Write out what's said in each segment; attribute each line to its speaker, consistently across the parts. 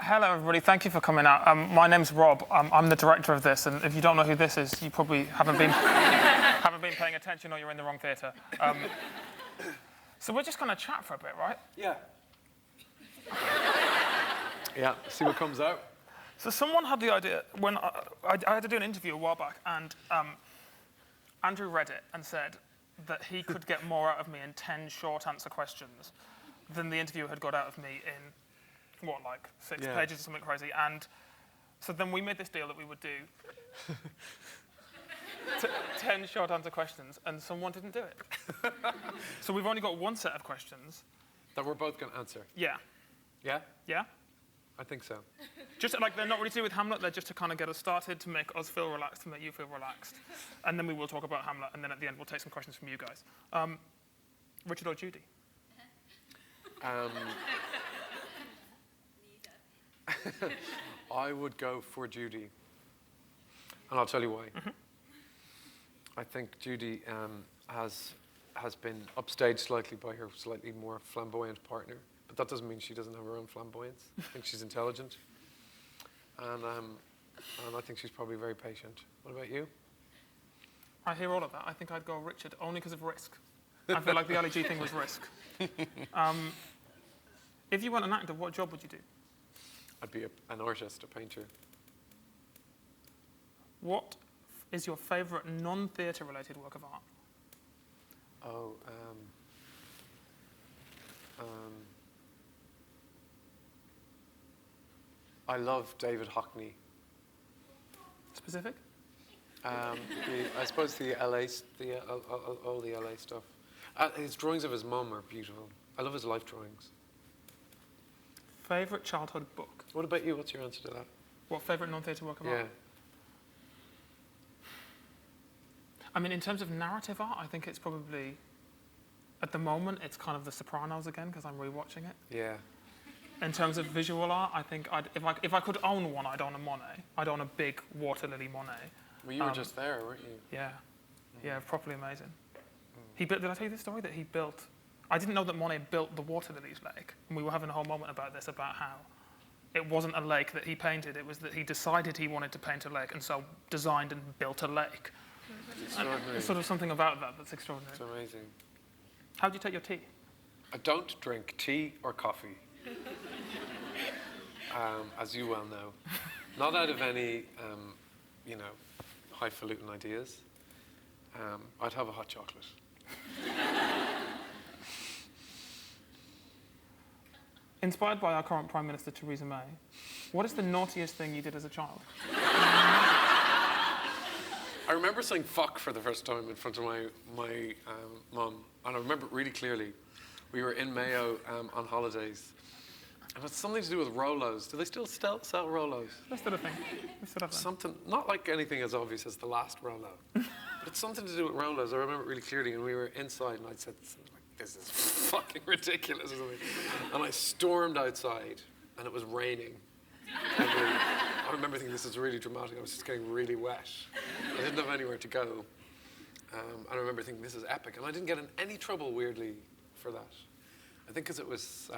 Speaker 1: Hello, everybody. Thank you for coming out. My name's Rob. I'm the director of this, and if you don't know who this is, you probably haven't been paying attention, or you're in the wrong theatre. So we're just going to chat for a bit, right?
Speaker 2: Yeah. Yeah, see what comes out.
Speaker 1: So someone had the idea, when I had to do an interview a while back, and Andrew read it and said that he could get more out of me in 10 short answer questions than the interviewer had got out of me in, what, like 6 pages or something crazy. And so then we made this deal that we would do 10 short answer questions, and someone didn't do it. So we've only got one set of questions.
Speaker 2: That we're both going to answer.
Speaker 1: Yeah.
Speaker 2: Yeah?
Speaker 1: Yeah?
Speaker 2: I think so.
Speaker 1: Just like, they're not really to do with Hamlet, they're just to kind of get us started, to make us feel relaxed, to make you feel relaxed. And then we will talk about Hamlet, and then at the end we'll take some questions from you guys. Richard or Judy?
Speaker 2: I would go for Judy. And I'll tell you why.
Speaker 1: Mm-hmm.
Speaker 2: I think Judy has been upstaged slightly by her slightly more flamboyant partner. But that doesn't mean she doesn't have her own flamboyance. I think she's intelligent. And I think she's probably very patient. What about you?
Speaker 1: I hear all of that. I think I'd go Richard, only because of risk. I feel like the Ali G thing was risk. If you weren't an actor, what job would you do?
Speaker 2: I'd be an artist, a painter.
Speaker 1: What is your favourite non-theatre related work of art?
Speaker 2: Oh, I love David Hockney.
Speaker 1: Specific?
Speaker 2: I suppose all the LA stuff. His drawings of his mum are beautiful. I love his life drawings.
Speaker 1: Favourite childhood book?
Speaker 2: What about you? What's your answer to that?
Speaker 1: What favourite non-theatre work of art? I mean, in terms of narrative art, I think it's probably, at the moment, it's kind of The Sopranos again, because I'm rewatching it.
Speaker 2: Yeah.
Speaker 1: In terms of visual art, I think if I could own one, I'd own a Monet. I'd own a big water lily Monet.
Speaker 2: Well, you were just there, weren't you?
Speaker 1: Yeah. Yeah, properly amazing. He built, did I tell you this story? That he built, I didn't know that Monet built the water lilies lake. And we were having a whole moment about this, about how it wasn't a lake that he painted, it was that he decided he wanted to paint a lake, and so designed and built a lake.
Speaker 2: Extraordinary.
Speaker 1: There's sort of something about that that's extraordinary.
Speaker 2: It's amazing.
Speaker 1: How do you take your tea?
Speaker 2: I don't drink tea or coffee. As you well know. Not out of any, highfalutin ideas. I'd have a hot chocolate.
Speaker 1: Inspired by our current Prime Minister, Theresa May, what is the naughtiest thing you did as a child?
Speaker 2: I remember saying fuck for the first time in front of my mum, and I remember it really clearly. We were in Mayo on holidays, and it's something to do with Rolos. Do they still sell Rolos?
Speaker 1: That's still a thing. We still have them.
Speaker 2: Something, not like anything as obvious as the last Rolo, but it's something to do with Rolos. I remember it really clearly, and we were inside, and I said something like, "This is fucking ridiculous," or something. And I stormed outside, and it was raining. I remember thinking, this is really dramatic. I was just getting really wet. I didn't have anywhere to go. I remember thinking, this is epic. And I didn't get in any trouble, weirdly, for that. I think because it was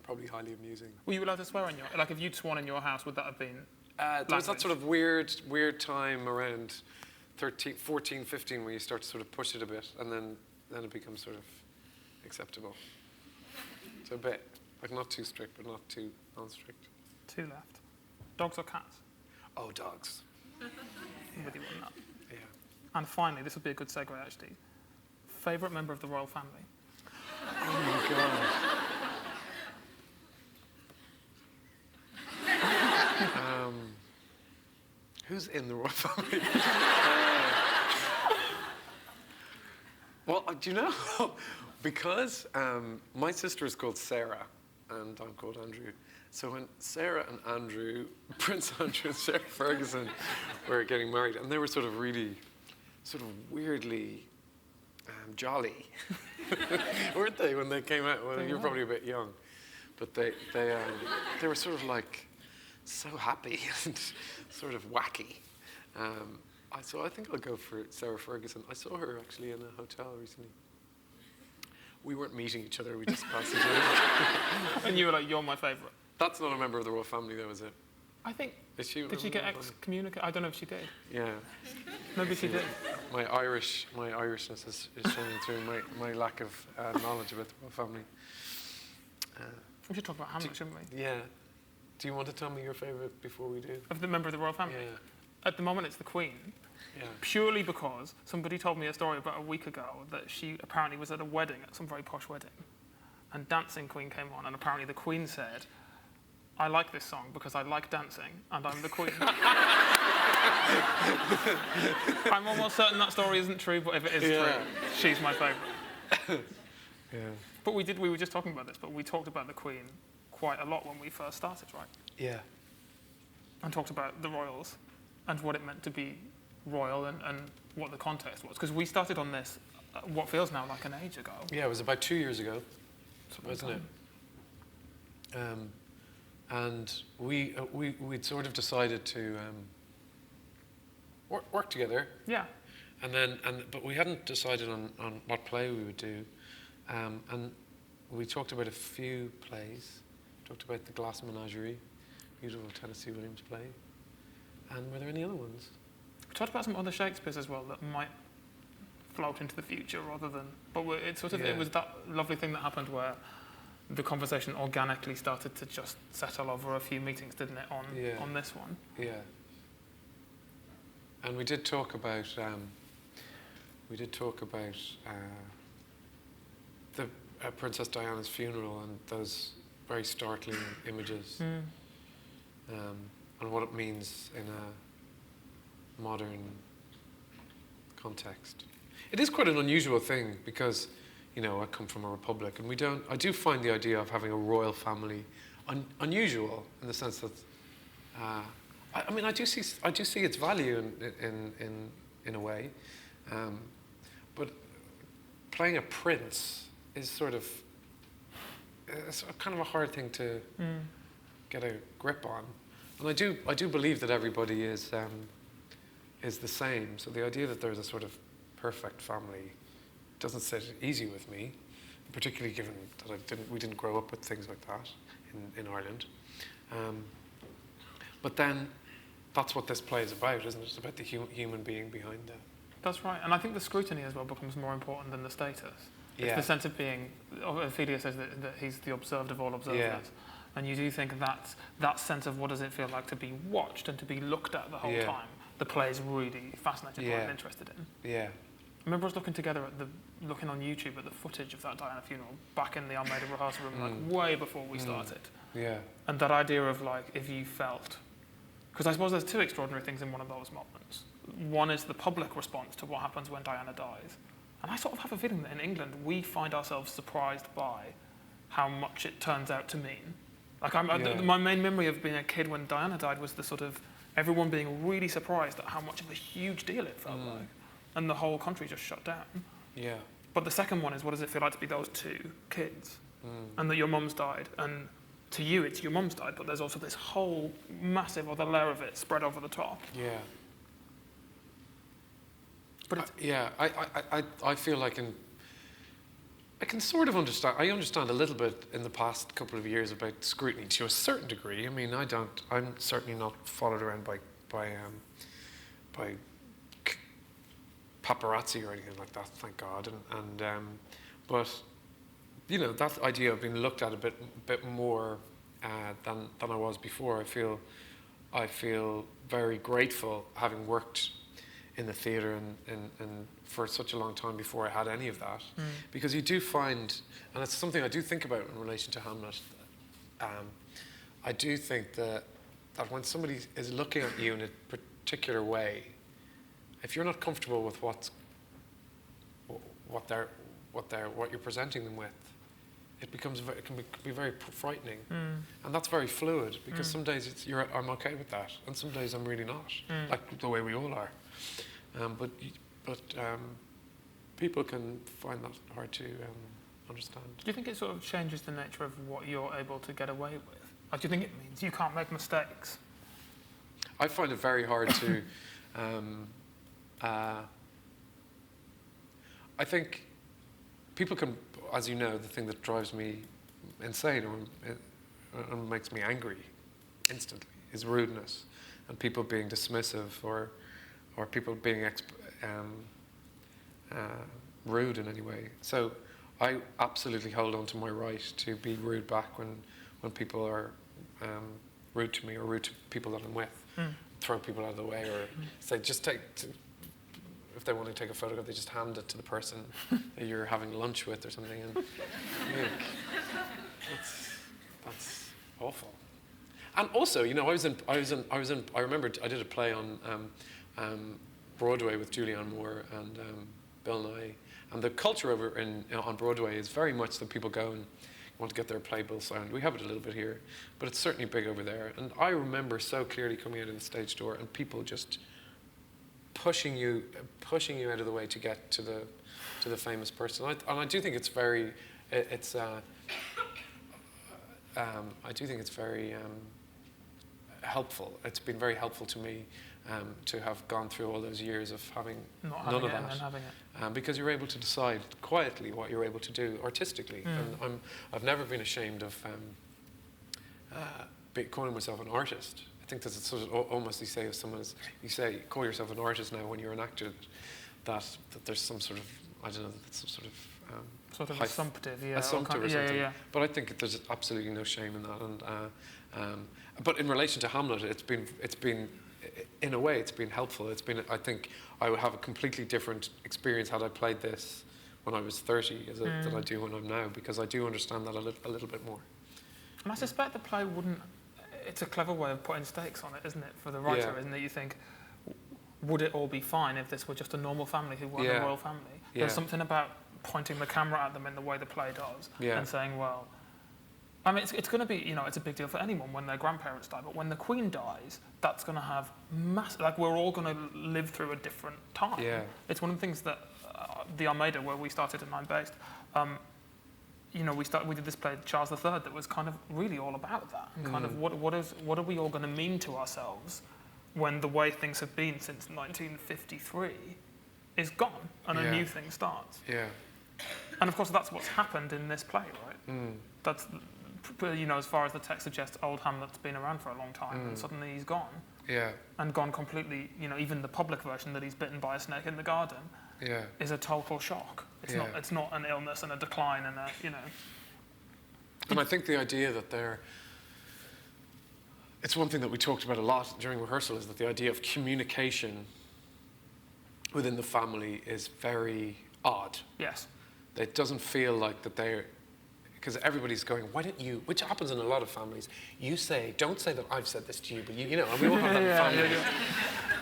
Speaker 2: probably highly amusing.
Speaker 1: Were you allowed to swear in your, like if you'd sworn in your house, would that have been
Speaker 2: there was that sort of weird time around 14, 15 where you start to sort of push it a bit, and then it becomes sort of acceptable. So a bit, like not too strict, but not too non-strict.
Speaker 1: 2 left. Dogs or cats?
Speaker 2: Oh, dogs.
Speaker 1: With you on that.
Speaker 2: Yeah.
Speaker 1: And finally, this would be a good segue actually. Favourite member of the royal family?
Speaker 2: Oh my God. Who's in the royal family? Well, do you know? Because my sister is called Sarah, and I'm called Andrew. So when Sarah and Andrew, Prince Andrew and Sarah Ferguson were getting married, and they were sort of really, sort of weirdly jolly, weren't they, when they came out? Well, you were probably a bit young, but they were sort of like so happy and sort of wacky. So I think I'll go for Sarah Ferguson. I saw her actually in a hotel recently. We weren't meeting each other, we just passed each other.
Speaker 1: And you were like, you're my favourite.
Speaker 2: That's not a member of the royal family, though, is it?
Speaker 1: I think.
Speaker 2: Is she?
Speaker 1: Did she get excommunicated? I don't know if she did.
Speaker 2: Yeah.
Speaker 1: Maybe she did.
Speaker 2: My Irishness is shining through. My lack of knowledge about the royal family.
Speaker 1: We should talk about Hamlet, shouldn't we?
Speaker 2: Yeah. Do you want to tell me your favourite before we do?
Speaker 1: Of the member of the royal family?
Speaker 2: Yeah.
Speaker 1: At the moment, it's the Queen.
Speaker 2: Yeah.
Speaker 1: Purely because somebody told me a story about a week ago that she apparently was at a wedding, at some very posh wedding, and Dancing Queen came on, and apparently the Queen said, "I like this song because I like dancing, and I'm the Queen." I'm almost certain that story isn't true, but if it is true, she's my favourite.
Speaker 2: Yeah.
Speaker 1: But we were just talking about this, but we talked about the Queen quite a lot when we first started, right?
Speaker 2: Yeah.
Speaker 1: And talked about the royals and what it meant to be royal and what the context was. Because we started on this, what feels now like an age ago.
Speaker 2: Yeah, it was about 2 years ago, wasn't it? And we'd sort of decided to work together.
Speaker 1: Yeah.
Speaker 2: But we hadn't decided on what play we would do. And we talked about a few plays. Talked about The Glass Menagerie, beautiful Tennessee Williams play. And were there any other ones?
Speaker 1: We talked about some other Shakespeares as well that might float into the future rather than... But it was that lovely thing that happened where the conversation organically started to just settle over a few meetings, didn't it, on this one?
Speaker 2: Yeah. And we did talk about the Princess Diana's funeral and those very startling images, and what it means in a modern context. It is quite an unusual thing because, you know, I come from a republic, and I do find the idea of having a royal family unusual in the sense that, I mean, I do see its value in a way, but playing a prince is sort of, it's kind of a hard thing to get a grip on, and I do believe that everybody is the same. So the idea that there's a sort of perfect family doesn't sit easy with me, particularly given that we didn't grow up with things like that in Ireland. But then that's what this play is about, isn't it? It's about the human being behind it.
Speaker 1: That's right, and I think the scrutiny as well becomes more important than the status. It's the sense of being, Ophelia says that he's the observed of all observers. Yeah. And you do think that sense of what does it feel like to be watched and to be looked at the whole time, the play is really fascinated by and interested in. Yeah. I remember us looking on YouTube at the footage of that Diana funeral back in the Almeida Rehearsal room, like way before we started. Yeah. And that idea of like, if you felt, because I suppose there's two extraordinary things in one of those moments. One is the public response to what happens when Diana dies. And I sort of have a feeling that in England, we find ourselves surprised by how much it turns out to mean. Like, my main memory of being a kid when Diana died was the sort of everyone being really surprised at how much of a huge deal it felt like. And the whole country just shut down. Yeah. But the second one is, what does it feel like to be those two kids? And that your mum's died. And to you, it's your mum's died, but there's also this whole massive other layer of it spread over the top. Yeah. But I feel like I can sort of understand. I understand a little bit in the past couple of years about scrutiny to a certain degree. I mean, I'm certainly not followed around by paparazzi or anything like that. Thank God. But you know, that idea of being looked at a bit more than I was before. I feel very grateful, having worked in the theatre and for such a long time before I had any of that, because you do find, and it's something I do think about in relation to Hamlet. I do think that when somebody is looking at you in a particular way, if you're not comfortable with what you're presenting them with, it can be very frightening, and that's very fluid, because some days I'm okay with that, and some days I'm really not, like the way we all are. But people can find that hard to understand. Do you think it sort of changes the nature of what you're able to get away with? Like, do you think it means you can't make mistakes?
Speaker 2: I find it very hard to. I think people can, as you know, the thing that drives me insane and makes me angry instantly is rudeness, and people being dismissive or people being rude in any way. So I absolutely hold on to my right to be rude back when people are rude to me or rude to people that I'm with. Throw people out of the way, or say if they want to take a photograph, they just hand it to the person that you're having lunch with or something, and that's awful. And also, you know, I remember I did a play on Broadway with Julianne Moore and Bill Nye, and the culture over on Broadway is very much that people go and want to get their playbill signed. We have it a little bit here, but it's certainly big over there. And I remember so clearly coming out of the stage door and people just pushing you out of the way to get to the famous person. And I do think it's very, I do think it's very helpful. It's been very helpful to me to have gone through all those years of having none of that.
Speaker 1: And then having it.
Speaker 2: Because you're able to decide quietly what you're able to do artistically. And I've never been ashamed of calling myself an artist. I think there's a sort of almost you say call yourself an artist now when you're an actor, that there's some sort of, I don't know, some sort of
Speaker 1: assumptive, yeah.
Speaker 2: Assumptive or something. Yeah. But I think there's absolutely no shame in that. And but in relation to Hamlet, it's been in a way it's been helpful. I think I would have a completely different experience had I played this when I was 30 than I do when I'm now, because I do understand that a little bit more.
Speaker 1: And I suspect the play wouldn't. It's a clever way of putting stakes on it, isn't it, for the writer? Isn't it? You think, would it all be fine if this were just a normal family who weren't a royal family? There's something about pointing the camera at them in the way the play does, and saying, well, I mean, it's going to be, you know, it's a big deal for anyone when their grandparents die, but when the Queen dies, that's going to have massive, like, we're all going to live through a different time.
Speaker 2: Yeah.
Speaker 1: It's one of the things that the Almeida, where we started and I'm based, you know, we did this play, Charles III, that was kind of really all about that, and kind of what are we all going to mean to ourselves when the way things have been since 1953 is gone and a new thing starts.
Speaker 2: Yeah.
Speaker 1: And of course, that's what's happened in this play, right? That's, you know, as far as the text suggests, old Hamlet's been around for a long time, and suddenly he's gone.
Speaker 2: Yeah. And
Speaker 1: gone completely, you know, even the public version that he's bitten by a snake in the garden is a total shock. It's not an illness and a decline and a, you know.
Speaker 2: And I think the idea that it's one thing that we talked about a lot during rehearsal, is that the idea of communication within the family is very odd.
Speaker 1: Yes.
Speaker 2: It doesn't feel like that because everybody's going, why don't you, which happens in a lot of families, don't say that I've said this to you, but you know, and we all have that in families.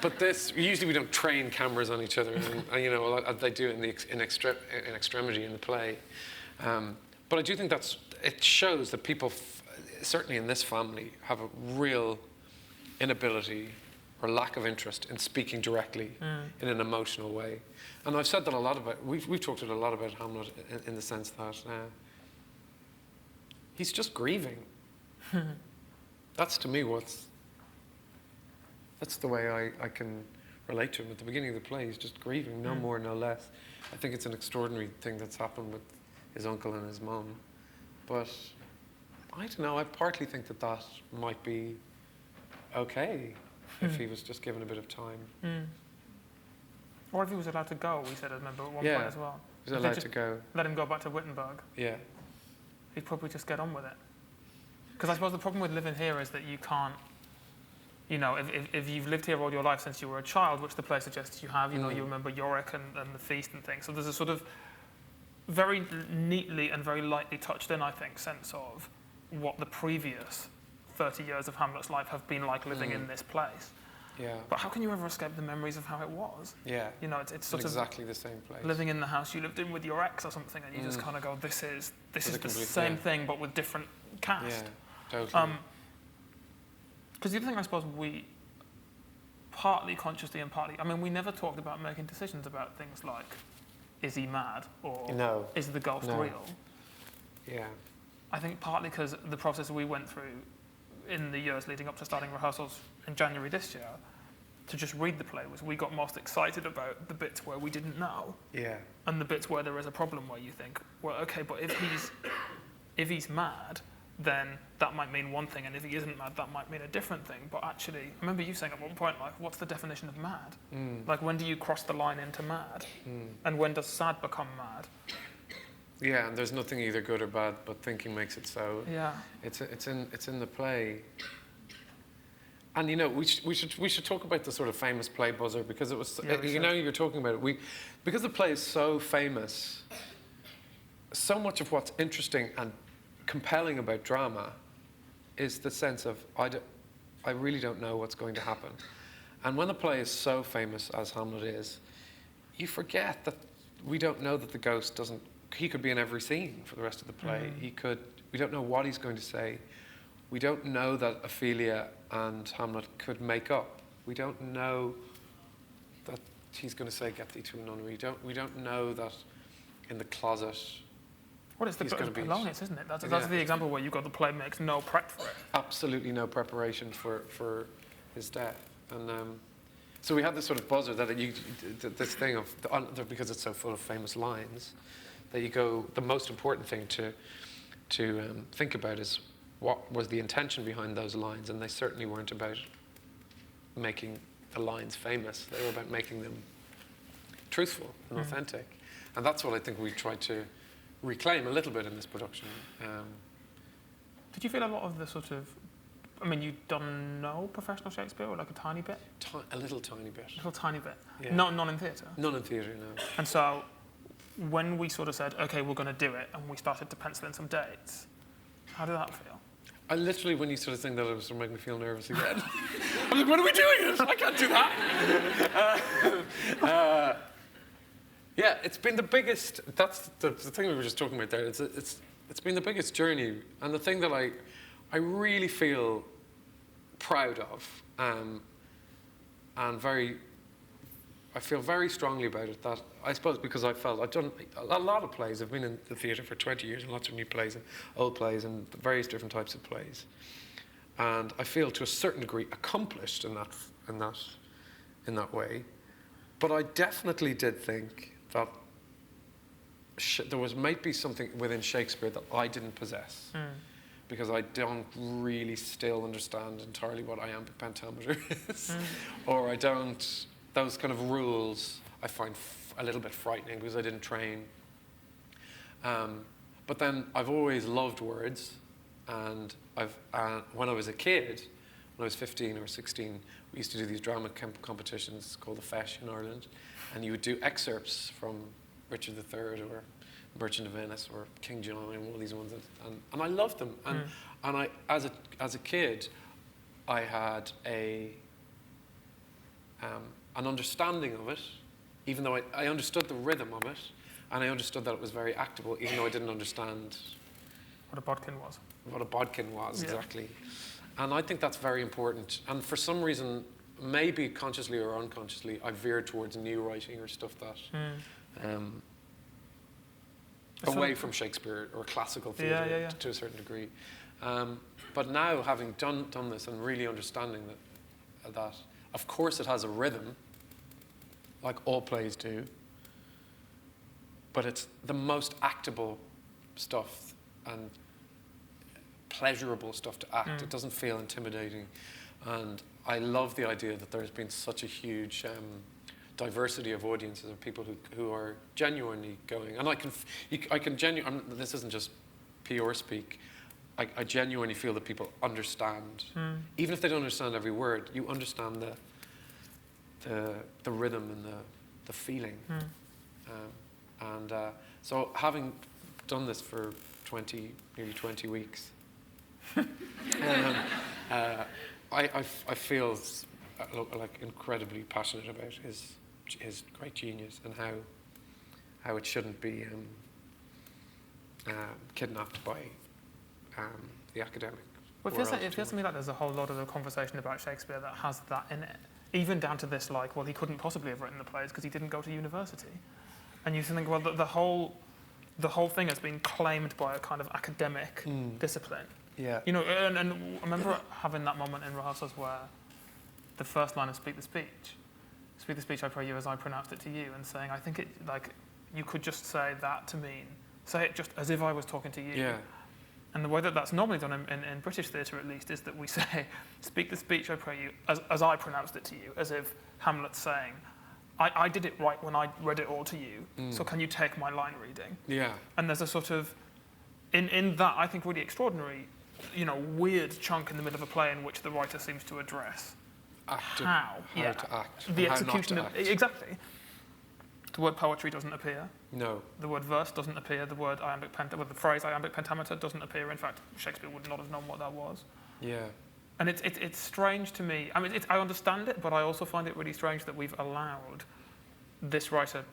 Speaker 2: But usually we don't train cameras on each other, and you know, they do it in extremity in the play. But I do think it shows that people, certainly in this family, have a real inability or lack of interest in speaking directly in an emotional way. And I've said that a lot about, we've talked a lot about Hamlet in the sense that he's just grieving. That's to me that's the way I can relate to him. At the beginning of the play, he's just grieving, no more, no less. I think it's an extraordinary thing that's happened with his uncle and his mum. But I don't know, I partly think that might be okay if he was just given a bit of time.
Speaker 1: Or if he was allowed to go, we said, I remember at one point as well.
Speaker 2: He was allowed to go.
Speaker 1: Let him go back to Wittenberg.
Speaker 2: Yeah.
Speaker 1: He'd probably just get on with it. Because I suppose the problem with living here is that you can't, you know, if you've lived here all your life since you were a child, which the play suggests you have, you know, you remember Yorick and the feast and things. So there's a sort of very neatly and very lightly touched in, I think, sense of what the previous 30 years of Hamlet's life have been like living in this place.
Speaker 2: Yeah.
Speaker 1: But how can you ever escape the memories of how it was?
Speaker 2: Yeah.
Speaker 1: You know, it's sort of
Speaker 2: exactly the same place.
Speaker 1: Living in the house you lived in with your ex or something, and you just kind of go, this is the same thing, but with different cast.
Speaker 2: Yeah, totally.
Speaker 1: Because the other thing I suppose we, partly consciously and partly, I mean, we never talked about making decisions about things like, is he mad, or is the ghost real? Yeah. I think partly because the process we went through in the years leading up to starting rehearsals in January this year, to just read the play, was we got most excited about the bits where we didn't know. Yeah. And the bits where there is a problem where you think, well, okay, but if he's mad, then that might mean one thing, and if he isn't mad, that might mean a different thing. But actually, I remember you saying at one point, like, what's the definition of mad? Like, when do you cross the line into mad? And when does sad become mad?
Speaker 2: Yeah, and there's nothing either good or bad, but thinking makes it so.
Speaker 1: Yeah.
Speaker 2: It's in the play. And you know, we should talk about the sort of famous play buzzer, because it was, you know, you're talking about it. Because the play is so famous, so much of what's interesting and compelling about drama is the sense of I really don't know what's going to happen. And when the play is so famous as Hamlet is, you forget that we don't know that the ghost doesn't. He could be in every scene for the rest of the play. We don't know what he's going to say. We don't know that Ophelia and Hamlet could make up. We don't know that he's going to say, "Get thee to a nunnery." We don't know that in the closet.
Speaker 1: Well, it's Polonius, isn't it? That's the example where you've got the play makes no prep for it.
Speaker 2: Absolutely no preparation for his death. And so we have this sort of buzzer this thing of, because it's so full of famous lines, that you go, the most important thing to think about is what was the intention behind those lines, and they certainly weren't about making the lines famous. They were about making them truthful and authentic. And that's what I think we tried to reclaim a little bit in this production.
Speaker 1: Did you feel a lot of the sort of, I mean, you'd done no professional Shakespeare, or like a tiny bit?
Speaker 2: A little tiny bit.
Speaker 1: A little tiny bit?
Speaker 2: Yeah.
Speaker 1: None in theatre?
Speaker 2: None in theatre, no.
Speaker 1: And so, when we sort of said, okay, we're going to do it, and we started to pencil in some dates, how did that feel?
Speaker 2: I literally, when you sort of think that, it was making me feel nervous again. I'm like, when are we doing this? I can't do that. Yeah, it's been the biggest. That's the thing we were just talking about there. It's been the biggest journey, and the thing that I really feel proud of, and I feel very strongly about it. That I suppose because I've done a lot of plays. I've been in the theatre for 20 years, and lots of new plays and old plays and various different types of plays, and I feel to a certain degree accomplished in that way. But I definitely did think that there might be something within Shakespeare that I didn't possess, because I don't really still understand entirely what iambic pentameter is, or I don't. Those kind of rules I find a little bit frightening because I didn't train. But then I've always loved words, and when I was a kid, when I was 15 or 16, we used to do these drama competitions called the Fesh in Ireland, and you would do excerpts from Richard III or Merchant of Venice or King John and all these ones, and I loved them. And I, as a kid, I had an understanding of it, even though I understood the rhythm of it, and I understood that it was very actable, even though I didn't understand
Speaker 1: what a bodkin was.
Speaker 2: What a bodkin was, exactly. And I think that's very important. And for some reason, maybe consciously or unconsciously, I veered towards new writing or stuff that away from Shakespeare or classical theatre to a certain degree. But now, having done this and really understanding that of course it has a rhythm, like all plays do, but it's the most actable stuff and pleasurable stuff to act. It doesn't feel intimidating. And I love the idea that there's been such a huge diversity of audiences of people who are genuinely going. And I can genuinely, this isn't just PR speak, I genuinely feel that people understand. Even if they don't understand every word, you understand the rhythm and the feeling. So having done this for nearly 20 weeks, I feel like incredibly passionate about his great genius and how it shouldn't be kidnapped by the academic.
Speaker 1: Well, it feels to me like there's a whole lot of the conversation about Shakespeare that has that in it, even down to this, like, well, he couldn't possibly have written the plays because he didn't go to university. And you think, well, the whole thing has been claimed by a kind of academic discipline.
Speaker 2: Yeah.
Speaker 1: You know, and I remember having that moment in rehearsals where the first line of Speak the Speech, I pray you as I pronounced it to you, and saying, I think it, like, you could just say that to mean, say it just as if I was talking to you.
Speaker 2: Yeah.
Speaker 1: And the way that that's normally done in British theatre, at least, is that we say, speak the speech, I pray you, as I pronounced it to you, as if Hamlet's saying, I did it right when I read it all to you, so can you take my line reading?
Speaker 2: Yeah.
Speaker 1: And there's a sort of, in that, I think, really extraordinary, weird chunk in the middle of a play in which the writer seems to address how
Speaker 2: to act.
Speaker 1: The
Speaker 2: how
Speaker 1: execution
Speaker 2: not to act.
Speaker 1: Exactly. The word poetry doesn't appear.
Speaker 2: No.
Speaker 1: The word verse doesn't appear. The word the phrase iambic pentameter doesn't appear. In fact, Shakespeare would not have known what that was.
Speaker 2: Yeah.
Speaker 1: And it's strange to me. I mean, I understand it, but I also find it really strange that we've allowed this writer,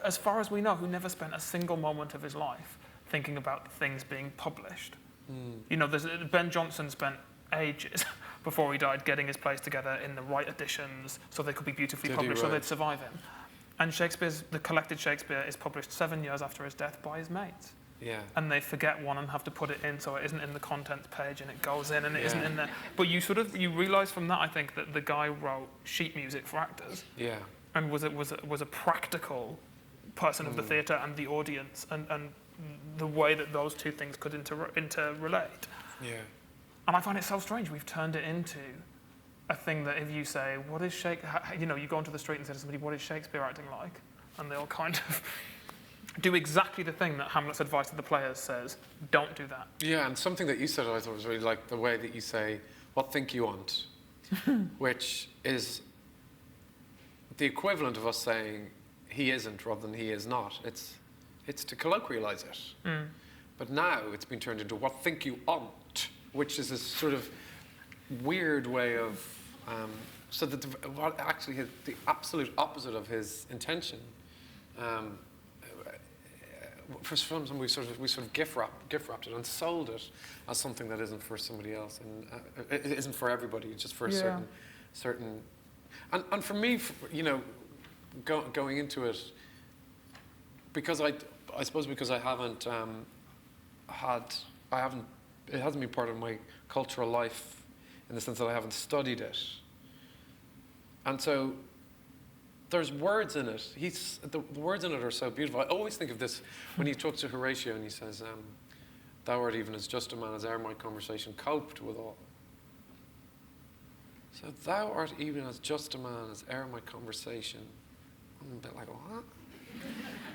Speaker 1: as far as we know, who never spent a single moment of his life thinking about things being published. Ben Jonson spent ages before he died getting his plays together in the right editions so they could be beautifully published, so they'd survive him. And the collected Shakespeare is published 7 years after his death by his mates.
Speaker 2: Yeah.
Speaker 1: And they forget one and have to put it in so it isn't in the contents page and it goes in and it isn't in there. But you realise from that, I think, that the guy wrote sheet music for actors.
Speaker 2: Yeah.
Speaker 1: And was a practical person of the theatre and the audience and the way that those two things could interrelate.
Speaker 2: Yeah.
Speaker 1: And I find it so strange we've turned it into a thing that if you say, what is Shakespeare, you go onto the street and say to somebody, what is Shakespeare acting like? And they'll kind of do exactly the thing that Hamlet's advice to the players says, don't do that.
Speaker 2: Yeah, and something that you said I thought was really like the way that you say, what think you want? Which is the equivalent of us saying, he isn't rather than he is not. It's to colloquialize it. But now it's been turned into what think you ought, which is a sort of weird way of so that what actually the absolute opposite of his intention. For some, we sort of gift wrapped it and sold it as something that isn't for somebody else, and it isn't for everybody. It's just for a certain. And for me, going into it, because I suppose because I haven't it hasn't been part of my cultural life in the sense that I haven't studied it. And so there's words in it. The words in it are so beautiful. I always think of this when he talks to Horatio and he says, thou art even as just a man as e'er my conversation coped withal. So thou art even as just a man as e'er my conversation. I'm a bit like, what?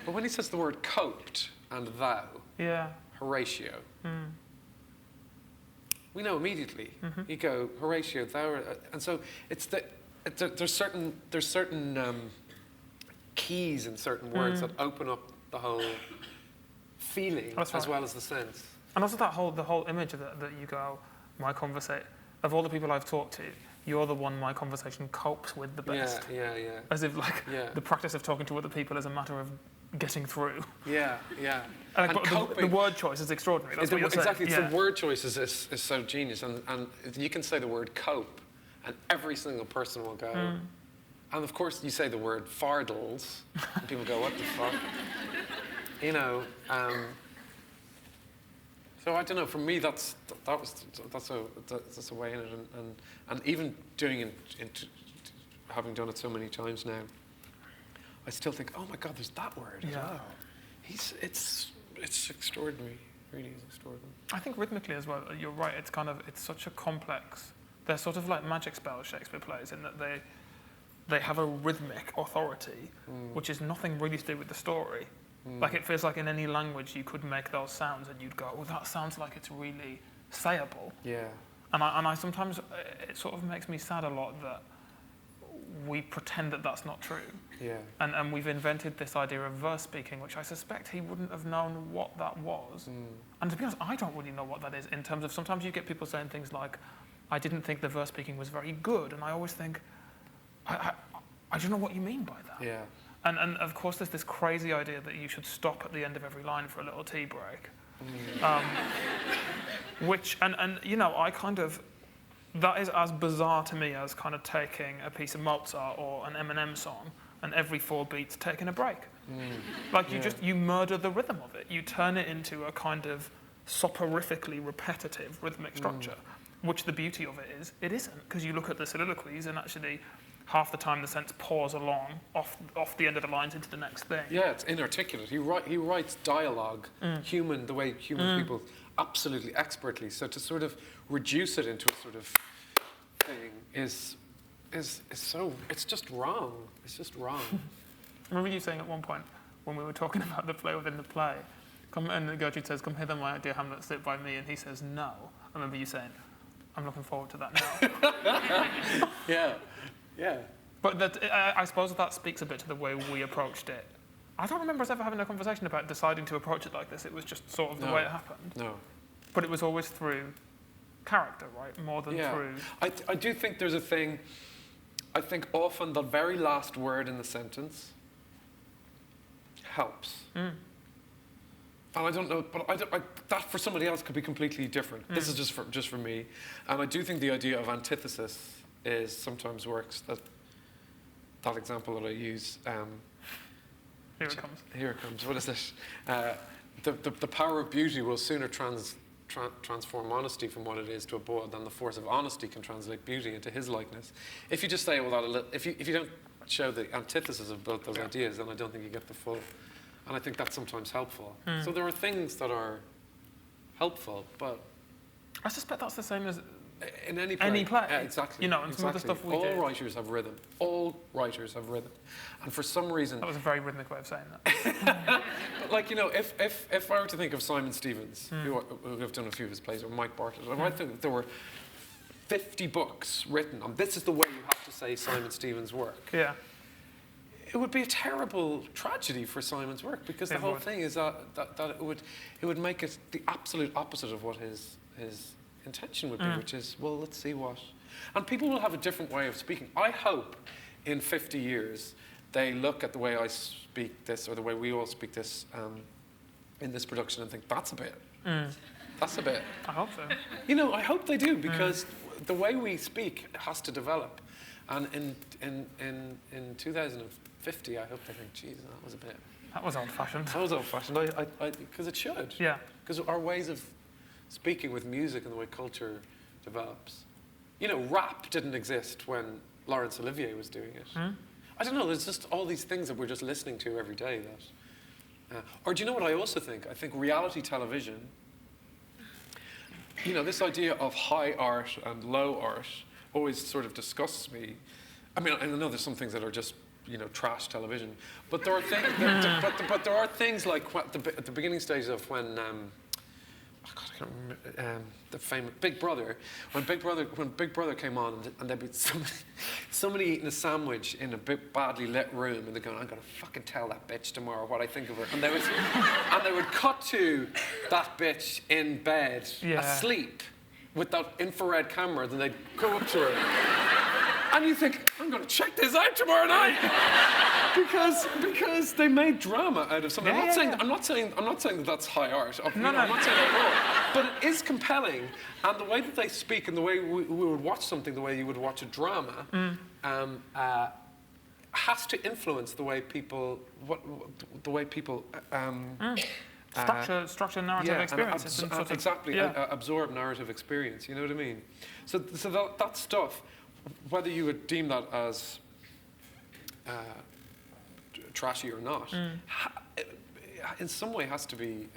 Speaker 2: But when he says the word coped and thou, Horatio, we know immediately. You go, Horatio, thou art, and so there's certain keys in certain words that open up the whole feeling as well as the sense.
Speaker 1: And also the whole image that you go, my conversation, of all the people I've talked to, you're the one my conversation copes with the best.
Speaker 2: Yeah.
Speaker 1: As if the practice of talking to other people is a matter of getting through.
Speaker 2: Yeah.
Speaker 1: And the word choice is extraordinary. That's what you're saying.
Speaker 2: Exactly. The word choice is so genius, and you can say the word cope, and every single person will go. And of course, you say the word fardels, and people go, "What the fuck?" So I don't know. For me, that's a way in it, and even doing it, having done it so many times now, I still think, oh my God, there's that word as well. It's extraordinary. Really is extraordinary.
Speaker 1: I think rhythmically as well, you're right. It's such a complex. They're sort of like magic spells Shakespeare plays in that they have a rhythmic authority, which is nothing really to do with the story. Like it feels like in any language you could make those sounds and you'd go, oh, that sounds like it's really sayable.
Speaker 2: Yeah.
Speaker 1: And I sometimes, it sort of makes me sad a lot that we pretend that that's not true.
Speaker 2: Yeah.
Speaker 1: And we've invented this idea of verse speaking, which I suspect he wouldn't have known what that was. And to be honest, I don't really know what that is in terms of, sometimes you get people saying things like, I didn't think the verse speaking was very good. And I always think, I don't know what you mean by that.
Speaker 2: Yeah.
Speaker 1: And of course, there's this crazy idea that you should stop at the end of every line for a little tea break. Which, I kind of, that is as bizarre to me as kind of taking a piece of Mozart or an Eminem song and every 4 beats taking a break. Like you murder the rhythm of it. You turn it into a kind of soporifically repetitive rhythmic structure, which the beauty of it is, it isn't. Because you look at the soliloquies and actually half the time the sentence pours along off the end of the lines into the next thing.
Speaker 2: Yeah, it's inarticulate. He writes dialogue, the way human people absolutely expertly. So to sort of reduce it into a sort of thing is so, it's just wrong. It's just wrong.
Speaker 1: I remember you saying at one point, when we were talking about the play within the play, and Gertrude says, "Come hither, my dear Hamlet, sit by me," and he says, "No." I remember you saying, "I'm looking forward to that now."
Speaker 2: Yeah.
Speaker 1: But I suppose that speaks a bit to the way we approached it. I don't remember us ever having a conversation about deciding to approach it like this. It was just sort of the way it happened.
Speaker 2: No.
Speaker 1: But it was always through character, right? More than through...
Speaker 2: I do think there's a thing, I think often the very last word in the sentence helps. And I don't know, but that for somebody else could be completely different. This is just for me. And I do think the idea of antithesis sometimes works. That example that I use.
Speaker 1: Here it comes.
Speaker 2: Here it comes. What is it? The power of beauty will sooner transform honesty from what it is to a boy than the force of honesty can translate beauty into his likeness. If you just say, well, if you don't show the antithesis of both those ideas, then I don't think you get the full. And I think that's sometimes helpful. So there are things that are helpful, but
Speaker 1: I suspect that's the same as
Speaker 2: in any play.
Speaker 1: Any play.
Speaker 2: Yeah, exactly.
Speaker 1: You know, and some of the stuff we
Speaker 2: All
Speaker 1: did.
Speaker 2: writers have rhythm. All writers have rhythm. And for some reason...
Speaker 1: That was a very rhythmic way of saying that.
Speaker 2: Like, you know, if I were to think of Simon Stevens, who have done a few of his plays, or Mike Bartlett, I might think there were 50 books written on this is the way you have to say Simon Stevens' work.
Speaker 1: Yeah.
Speaker 2: It would be a terrible tragedy for Simon's work, because the whole thing is that it would make it the absolute opposite of what his intention would be, which is, well, let's see what... And people will have a different way of speaking. I hope in 50 years they look at the way I speak this, or the way we all speak this in this production, and think, that's a bit. That's a bit.
Speaker 1: I hope so.
Speaker 2: You know, I hope they do, because the way we speak has to develop. And in 2050, I hope they think, geez, that was a bit...
Speaker 1: That was old-fashioned.
Speaker 2: That was old-fashioned, because it should.
Speaker 1: Yeah.
Speaker 2: Because our ways of speaking with music and the way culture develops. You know, rap didn't exist when Laurence Olivier was doing it. I don't know, there's just all these things that we're just listening to every day that... or do you know what I also think? I think reality television, you know, this idea of high art and low art always sort of disgusts me. I mean, I know there's some things that are just, you know, trash television, but there are things, but there are things like at the beginning stages of when, I can't remember, the famous Big Brother. When Big Brother came on, and there'd be somebody eating a sandwich in a badly lit room, and they're going, "I'm gonna fucking tell that bitch tomorrow what I think of her," and they would cut to that bitch in bed, asleep, with that infrared camera. Then they'd go up to her, and you think, "I'm gonna check this out tomorrow night," because they made drama out of something. I'm not saying that that's high art. I'm not saying that at all. But it is compelling, and the way that they speak, and the way we would watch something, the way you would watch a drama, has to influence the way people,
Speaker 1: structure narrative experience.
Speaker 2: Absorb narrative experience. You know what I mean? So that stuff, whether you would deem that as trashy or not, in some way has to be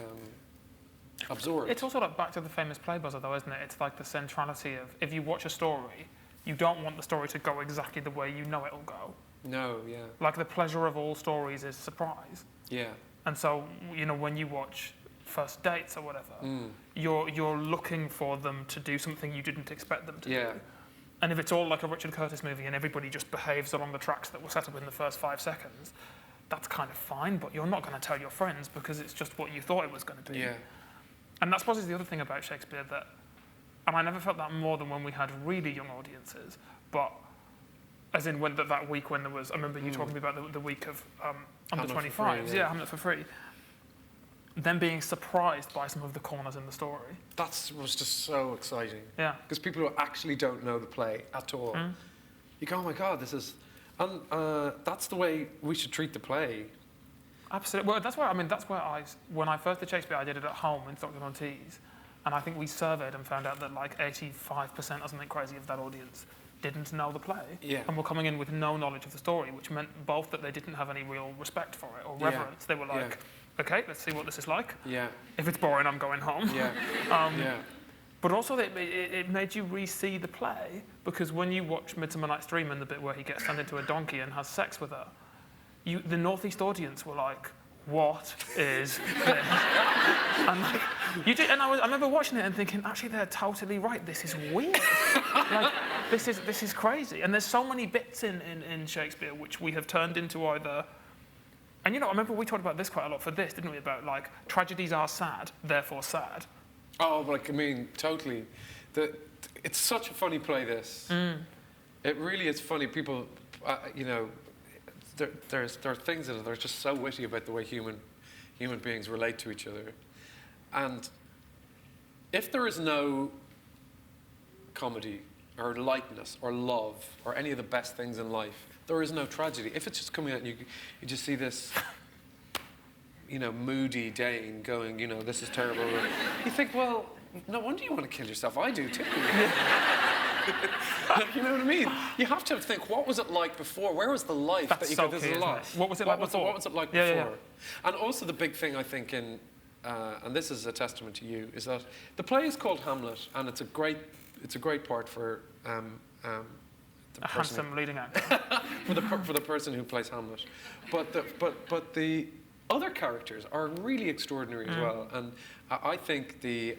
Speaker 2: absorbed.
Speaker 1: It's also like back to the famous play buzzer, though, isn't it? It's like the centrality of, if you watch a story, you don't want the story to go exactly the way you know it'll go.
Speaker 2: No, yeah.
Speaker 1: Like, the pleasure of all stories is surprise.
Speaker 2: Yeah.
Speaker 1: And so, you know, when you watch First Dates or whatever, you're looking for them to do something you didn't expect them to do. And if it's all like a Richard Curtis movie and everybody just behaves along the tracks that were set up in the first 5 seconds, that's kind of fine, but you're not going to tell your friends because it's just what you thought it was going to be.
Speaker 2: Yeah.
Speaker 1: And that's probably the other thing about Shakespeare, that, and I never felt that more than when we had really young audiences, but as in when that week when there was, I remember you talking about the week of under 25s, Hamlet for free. Them being surprised by some of the corners in the story.
Speaker 2: That was just so exciting.
Speaker 1: Yeah.
Speaker 2: Because people who actually don't know the play at all, you go, oh my God, this is, and that's the way we should treat the play.
Speaker 1: Absolutely. Well, that's where when I first did Shakespeare, I did it at home in Stockton-on-Tees, and I think we surveyed and found out that like 85% or something crazy of that audience didn't know the play
Speaker 2: Yeah.
Speaker 1: and were coming in with no knowledge of the story, which meant both that they didn't have any real respect for it or
Speaker 2: Yeah.
Speaker 1: reverence. They were like, okay, let's see what this is like.
Speaker 2: Yeah.
Speaker 1: If it's boring, I'm going home.
Speaker 2: Yeah. Yeah.
Speaker 1: But also, it made you re-see the play, because when you watch Midsummer Night's Dream and the bit where he gets turned into a donkey and has sex with her, the Northeast audience were like, what is this? And like, and I remember watching it and thinking, actually, they're totally right. This is weird. Like, this is crazy. And there's so many bits in Shakespeare which we have turned into either. And I remember we talked about this quite a lot for this, didn't we? About like tragedies are sad, therefore sad.
Speaker 2: Oh, like, I mean, totally. It's such a funny play, this. It really is funny. People, there are things in it that are just so witty about the way human beings relate to each other. And if there is no comedy or lightness or love or any of the best things in life, there is no tragedy. If it's just coming out and you just see this, moody Dane going, this is terrible. You think, well, no wonder you want to kill yourself. I do too. You know what I mean? You have to think, what was it like before? Where was the life that you
Speaker 1: so
Speaker 2: got this
Speaker 1: key,
Speaker 2: life?
Speaker 1: What was it like before?
Speaker 2: What was it like
Speaker 1: Yeah,
Speaker 2: before?
Speaker 1: yeah.
Speaker 2: And also the big thing, I think, and this is a testament to you, is that the play is called Hamlet, and it's a great part for
Speaker 1: a handsome leading actor.
Speaker 2: for the person who plays Hamlet. But the other characters are really extraordinary as well. And I think the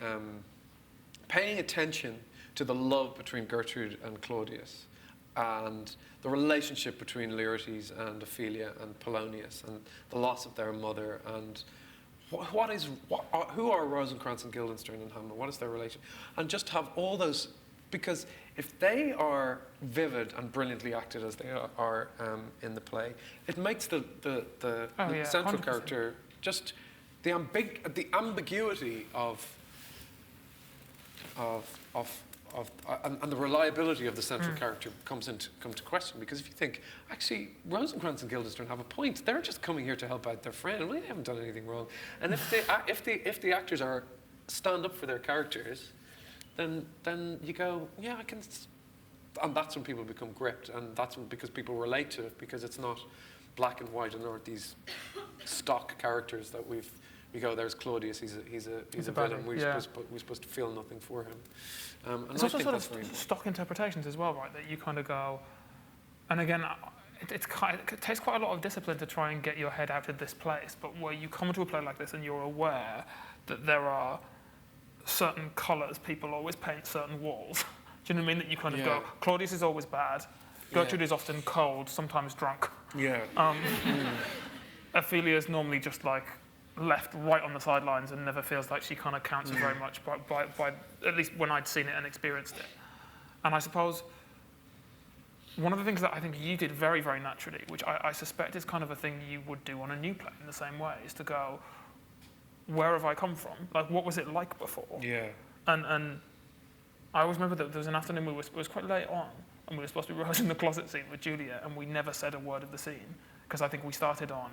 Speaker 2: paying attention to the love between Gertrude and Claudius, and the relationship between Laertes and Ophelia and Polonius, and the loss of their mother, and who are Rosencrantz and Guildenstern and Hamlet? What is their relation? And just have all those, because if they are vivid and brilliantly acted as they are in the play, it makes the central
Speaker 1: 100%.
Speaker 2: character just the ambiguity of and the reliability of the central character come to question. Because if you think, actually, Rosencrantz and Guildenstern have a point. They're just coming here to help out their friend, and they haven't done anything wrong. And if the actors stand up for their characters, then you go, yeah, I can. And that's when people become gripped, and that's because people relate to it, because it's not black and white, and there aren't these stock characters that we go, there's Claudius, he's a villain. We're supposed to feel nothing for him. And
Speaker 1: it's also sort of stock interpretations as well, right? That you kind of go, and again, it takes quite a lot of discipline to try and get your head out of this place. But where you come to a play like this and you're aware that there are certain colours people always paint certain walls. Do you know what I mean? That you kind of go, Claudius is always bad. Gertrude is often cold, sometimes drunk.
Speaker 2: Yeah.
Speaker 1: Ophelia is normally just like left right on the sidelines and never feels like she kind of counts very much by at least when I'd seen it and experienced it. And I suppose one of the things that I think you did very, very naturally, which I suspect is kind of a thing you would do on a new play in the same way, is to go, where have I come from? Like, what was it like before?
Speaker 2: Yeah.
Speaker 1: And I always remember that there was an afternoon it was quite late on, and we were supposed to be rehearsing the closet scene with Julia, and we never said a word of the scene, because I think we started on,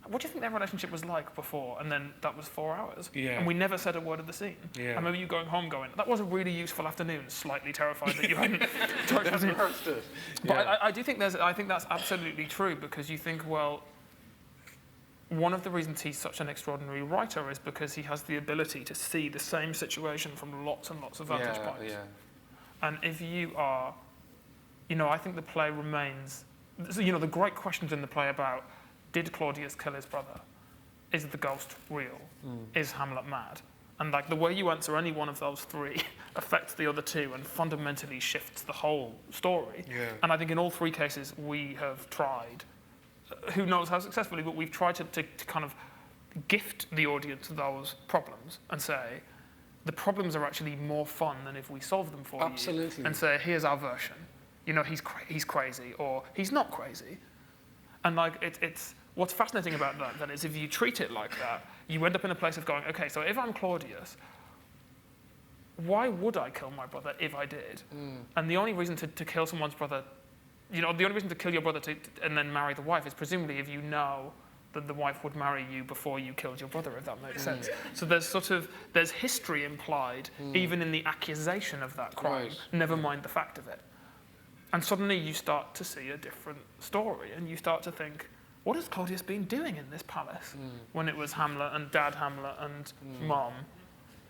Speaker 1: what do you think their relationship was like before? And then that was 4 hours.
Speaker 2: Yeah.
Speaker 1: And we never said a word of the scene.
Speaker 2: Yeah.
Speaker 1: I remember you going home going, that was a really useful afternoon, slightly terrified that you hadn't
Speaker 2: rehearsed it.
Speaker 1: But I do think I think that's absolutely true, because you think, well, one of the reasons he's such an extraordinary writer is because he has the ability to see the same situation from lots and lots of vantage points.
Speaker 2: Yeah.
Speaker 1: And if you are, I think the play remains, the great questions in the play about, did Claudius kill his brother? Is the ghost real? Is Hamlet mad? And like the way you answer any one of those three affects the other two and fundamentally shifts the whole story.
Speaker 2: Yeah.
Speaker 1: And I think in all three cases we have tried, who knows how successfully, but we've tried to kind of gift the audience those problems and say, the problems are actually more fun than if we solve them for
Speaker 2: Absolutely.
Speaker 1: you. And say, here's our version. He's crazy, or he's not crazy. And like it's what's fascinating about that is if you treat it like that, you end up in a place of going, okay, so if I'm Claudius, why would I kill my brother if I did? And the only reason to kill someone's brother, the only reason to kill your brother and then marry the wife is presumably if you know that the wife would marry you before you killed your brother, if that makes sense. So there's history implied even in the accusation of that crime, never mind the fact of it. And suddenly you start to see a different story, and you start to think, what has Claudius been doing in this palace when it was Hamlet and Dad Hamlet and Mom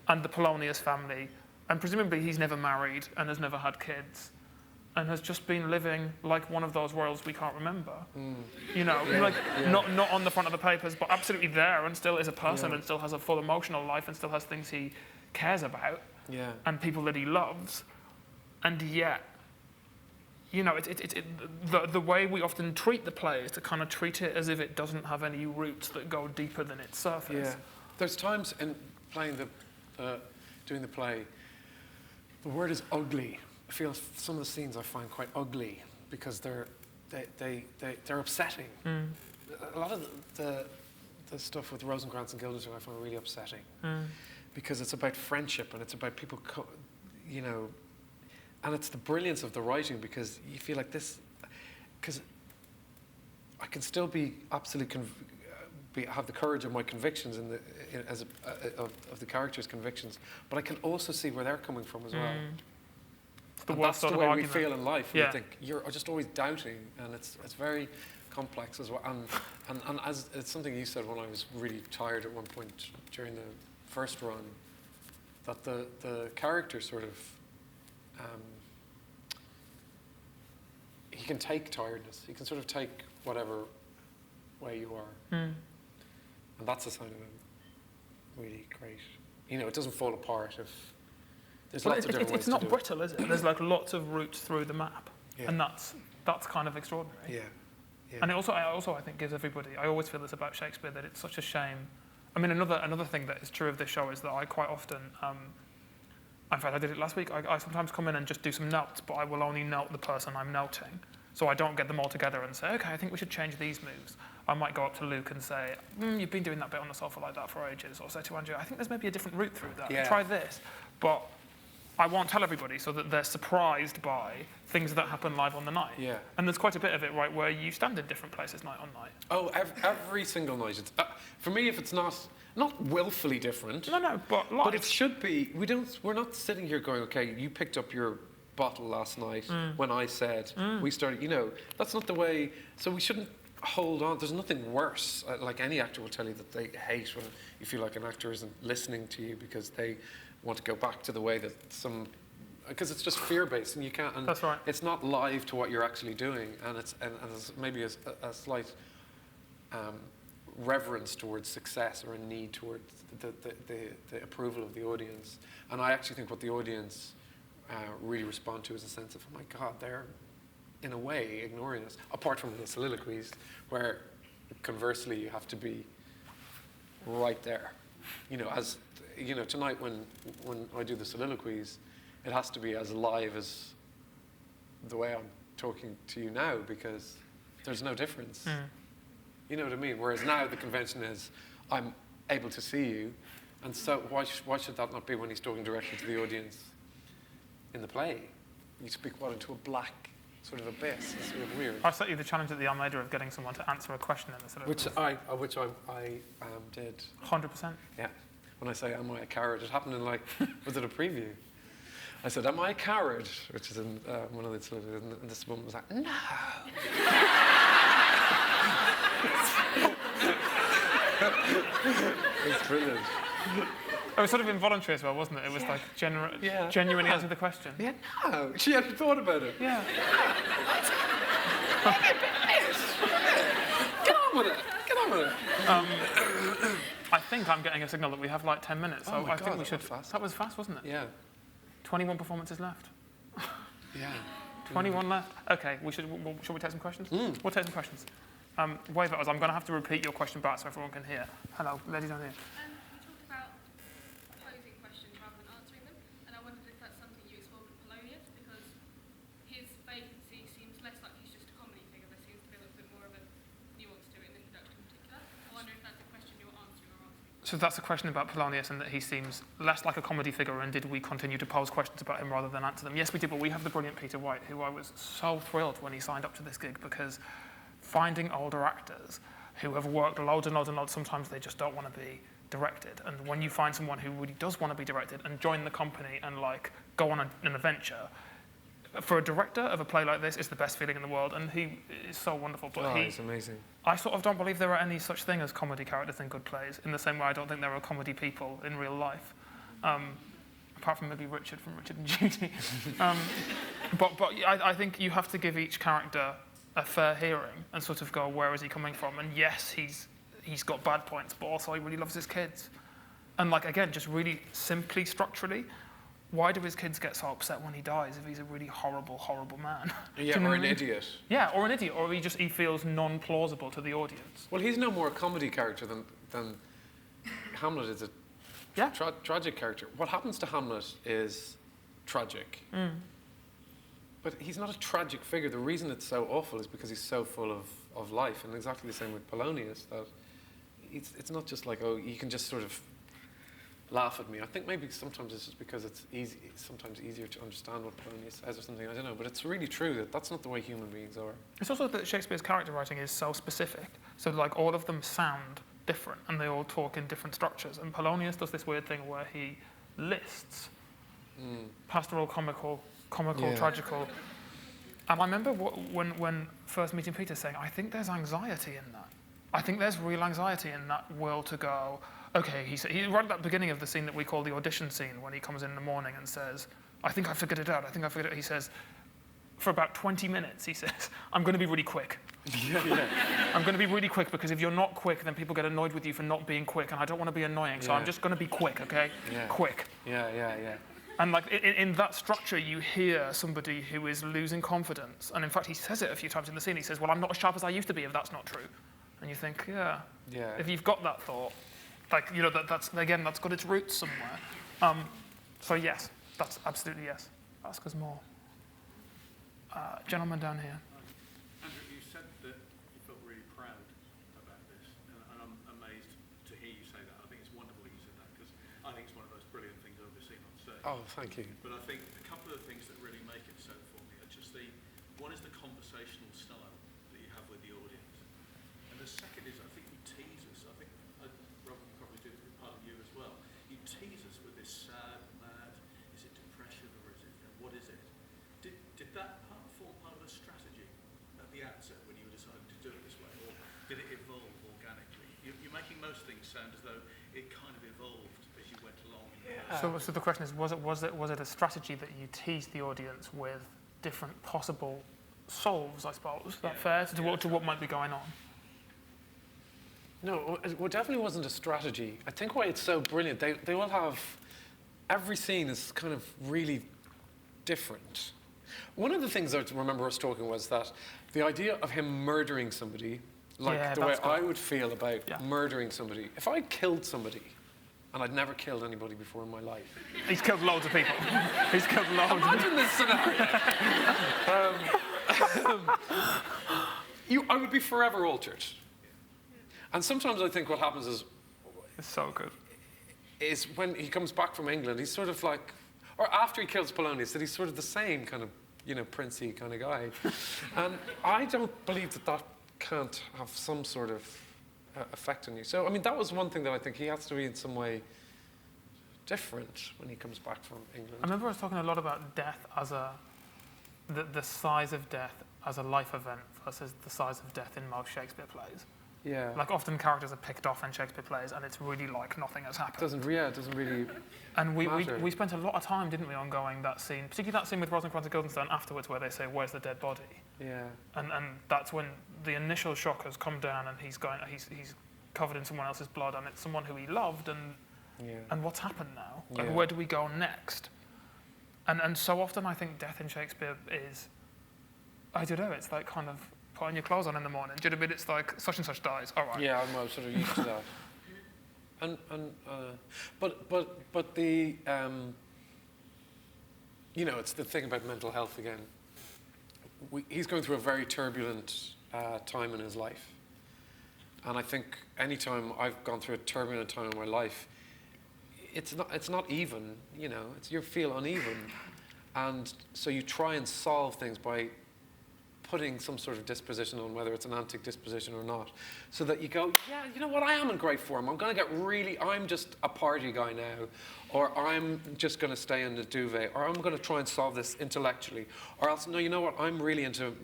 Speaker 1: and the Polonius family, and presumably he's never married and has never had kids and has just been living like one of those royals we can't remember. You know, not on the front of the papers, but absolutely there, and still is a person and still has a full emotional life and still has things he cares about and people that he loves. And yet, you know, the way we often treat the play is to kind of treat it as if it doesn't have any roots that go deeper than its surface.
Speaker 2: Yeah. There's times in playing doing the play, the word is ugly. I feel some of the scenes I find quite ugly because they're upsetting. A lot of the stuff with Rosencrantz and Guildenstern I find really upsetting because it's about friendship and it's about people, you know. And it's the brilliance of the writing because you feel like this, because I can still be absolutely have the courage of my convictions of the characters' convictions, but I can also see where they're coming from as well. That's the way we feel in life. You think you're just always doubting, and it's very complex as well. And as it's something you said when I was really tired at one point during the first run, that the character sort of. He can take tiredness. He can sort of take whatever way you are. And that's a sign of him really great. You know, it doesn't fall apart if there's lots of different ways to do it.
Speaker 1: It's not brittle, is it? There's like lots of routes through the map. And that's kind of extraordinary.
Speaker 2: Yeah.
Speaker 1: And it also I think gives everybody, I always feel this about Shakespeare, that it's such a shame. I mean, another thing that is true of this show is that I quite often, in fact, I did it last week. I sometimes come in and just do some notes, but I will only note the person I'm noting. So I don't get them all together and say, okay, I think we should change these moves. I might go up to Luke and say, you've been doing that bit on the sofa like that for ages. Or say to Andrew, I think there's maybe a different route through that. Try this. But I won't tell everybody so that they're surprised by things that happen live on the night. And there's quite a bit of it, right, where you stand in different places night on night.
Speaker 2: Oh, every single night. It's, for me, if it's not willfully different.
Speaker 1: No, but live.
Speaker 2: But it should be. We're not sitting here going, okay, you picked up your bottle last night when I said we started. You know, that's not the way. So we shouldn't hold on. There's nothing worse. Like any actor will tell you that they hate when you feel like an actor isn't listening to you because they want to go back to the way that because it's just fear-based and you can't. And
Speaker 1: that's right.
Speaker 2: It's not live to what you're actually doing, and there's maybe a slight reverence towards success or a need towards the approval of the audience. And I actually think what the audience really respond to is a sense of, oh my God, they're in a way ignoring us, apart from the soliloquies, where conversely you have to be right there. You know, as you know, tonight when I do the soliloquies, it has to be as live as the way I'm talking to you now, because there's no difference. You know what I mean? Whereas now the convention is, I'm able to see you, and so why should that not be when he's talking directly to the audience in the play? You speak into a black sort of abyss. It's sort of weird.
Speaker 1: I set you the challenge at the Almeida of getting someone to answer a question in the soliloquy.
Speaker 2: Which I did.
Speaker 1: 100%.
Speaker 2: Yeah. When I say, am I a coward? It happened in was it a preview? I said, am I a coward? Which is in one of the soliloquies, and this woman was like, no. It's brilliant.
Speaker 1: It was sort of involuntary as well, wasn't it? It was like genuinely answer the question.
Speaker 2: Yeah, no. She hadn't thought about it.
Speaker 1: Yeah.
Speaker 2: Get on with it.
Speaker 1: I think I'm getting a signal that we have like 10 minutes, so I think we should.
Speaker 2: Fast.
Speaker 1: That was fast, wasn't it?
Speaker 2: Yeah.
Speaker 1: 21 performances left.
Speaker 2: Yeah.
Speaker 1: 21 left. Okay, should we take some questions? We'll take some questions. Wave at us. I'm going to have to repeat your question back so everyone can hear. Hello, ladies down here.
Speaker 3: You talked about posing questions rather than answering them, and I wondered if that's something you explored with Polonius, because his vacancy seems less like he's just a comedy figure. There seems to be a little bit more of a nuance to it in the introduction in particular. I wonder if that's a question you're answering or asking.
Speaker 1: So that's a question about Polonius and that he seems less like a comedy figure, and did we continue to pose questions about him rather than answer them? Yes, we did, but we have the brilliant Peter White, who I was so thrilled when he signed up to this gig, because finding older actors who have worked loads and loads and loads, sometimes they just don't want to be directed. And when you find someone who really does want to be directed and join the company and like go on an adventure, for a director of a play like this, it's the best feeling in the world, and he is so wonderful. But
Speaker 2: He's amazing.
Speaker 1: I sort of don't believe there are any such thing as comedy characters in good plays, in the same way I don't think there are comedy people in real life. Apart from maybe Richard from Richard and Judy. But I think you have to give each character a fair hearing and sort of go, where is he coming from? And yes, he's got bad points, but also he really loves his kids. And like, again, just really simply structurally, why do his kids get so upset when he dies if he's a really horrible, horrible man?
Speaker 2: Yeah, or an idiot.
Speaker 1: Yeah, or an idiot, or he feels non-plausible to the audience.
Speaker 2: Well, he's no more a comedy character than Hamlet is a tragic character. What happens to Hamlet is tragic. But he's not a tragic figure. The reason it's so awful is because he's so full of life. And exactly the same with Polonius, that it's not just like, oh, you can just sort of laugh at me. I think maybe sometimes it's just because it's sometimes easier to understand what Polonius says or something, I don't know. But it's really true that that's not the way human beings are.
Speaker 1: It's also that Shakespeare's character writing is so specific. So like all of them sound different and they all talk in different structures. And Polonius does this weird thing where he lists pastoral, comical, tragical. And I remember when first meeting Peter saying, I think there's anxiety in that. I think there's real anxiety in that will to go, okay, he right at that beginning of the scene that we call the audition scene, when he comes in the morning and says, I think I figured it out, he says, for about 20 minutes, he says, I'm going to be really quick. I'm going to be really quick, because if you're not quick, then people get annoyed with you for not being quick, and I don't want to be annoying, so I'm just going to be quick, okay? Quick. And like in that structure, you hear somebody who is losing confidence. And in fact, he says it a few times in the scene. He says, well, I'm not as sharp as I used to be if that's not true. And you think, if you've got that thought, like, you know, that's got its roots somewhere. So yes, that's absolutely yes. Ask us more. Gentleman down here.
Speaker 4: Andrew, you said that you felt really proud about this, and I'm amazed to hear you say that. I think it's wonderful you said that, because I think it's one of the most brilliant things I've ever seen on stage.
Speaker 2: Oh, thank you.
Speaker 4: But I think a couple of the things that really make it so for me are just one is the conversational style that you have with the audience, and the second is, I think you tease us. I think, Rob, you probably do it, part of you as well. You tease us with this sad, mad, is it depression or is it, what is it? Did that form part of the strategy at the outset when you were deciding to do it this way, or did it evolve organically? You're making most things sound as though it kind of evolved as you went along.
Speaker 1: So the question is, was it a strategy that you teased the audience with different possible solves, I suppose? Is that fair to what might be going on?
Speaker 2: No, it definitely wasn't a strategy. I think why it's so brilliant, they all have, every scene is kind of really different. One of the things I remember us talking was that the idea of him murdering somebody, like the way I would feel about murdering somebody. If I killed somebody, and I'd never killed anybody before in my life.
Speaker 1: He's killed loads of people. He's killed loads.
Speaker 2: Imagine this scenario. I would be forever altered. And sometimes I think what happens is...
Speaker 1: It's so good.
Speaker 2: Is when he comes back from England, he's sort of like... Or after he kills Polonius, that he's sort of the same kind of, you know, princey kind of guy. And I don't believe that can't have some sort of effect on you. So, I mean, that was one thing that I think he has to be in some way different when he comes back from England.
Speaker 1: I remember I was talking a lot about death as the size of death as a life event versus the size of death in most Shakespeare plays.
Speaker 2: Yeah.
Speaker 1: Like, often characters are picked off in Shakespeare plays, and it's really like nothing has happened.
Speaker 2: It doesn't really
Speaker 1: And
Speaker 2: matter.
Speaker 1: we spent a lot of time, didn't we, on going that scene, particularly that scene with Rosencrantz and Guildenstern afterwards, where they say, "Where's the dead body?"
Speaker 2: Yeah.
Speaker 1: And that's when the initial shock has come down, and he's covered in someone else's blood, and it's someone who he loved, and what's happened now? Like, where do we go next? And so often I think death in Shakespeare is, I don't know, it's like kind of putting your clothes on in the morning. Do you know what I mean? It's like such and such dies. All right.
Speaker 2: Yeah, I'm sort of used to that. But the you know, it's the thing about mental health again. He's going through a very turbulent time in his life, and I think any time I've gone through a turbulent time in my life, it's not even. You know, you feel uneven, and so you try and solve things by putting some sort of disposition on, whether it's an antic disposition or not, so that you go, yeah, you know what, I am in great form. I'm just a party guy now, or I'm just going to stay in the duvet, or I'm going to try and solve this intellectually, or else, no, you know what, I'm really into,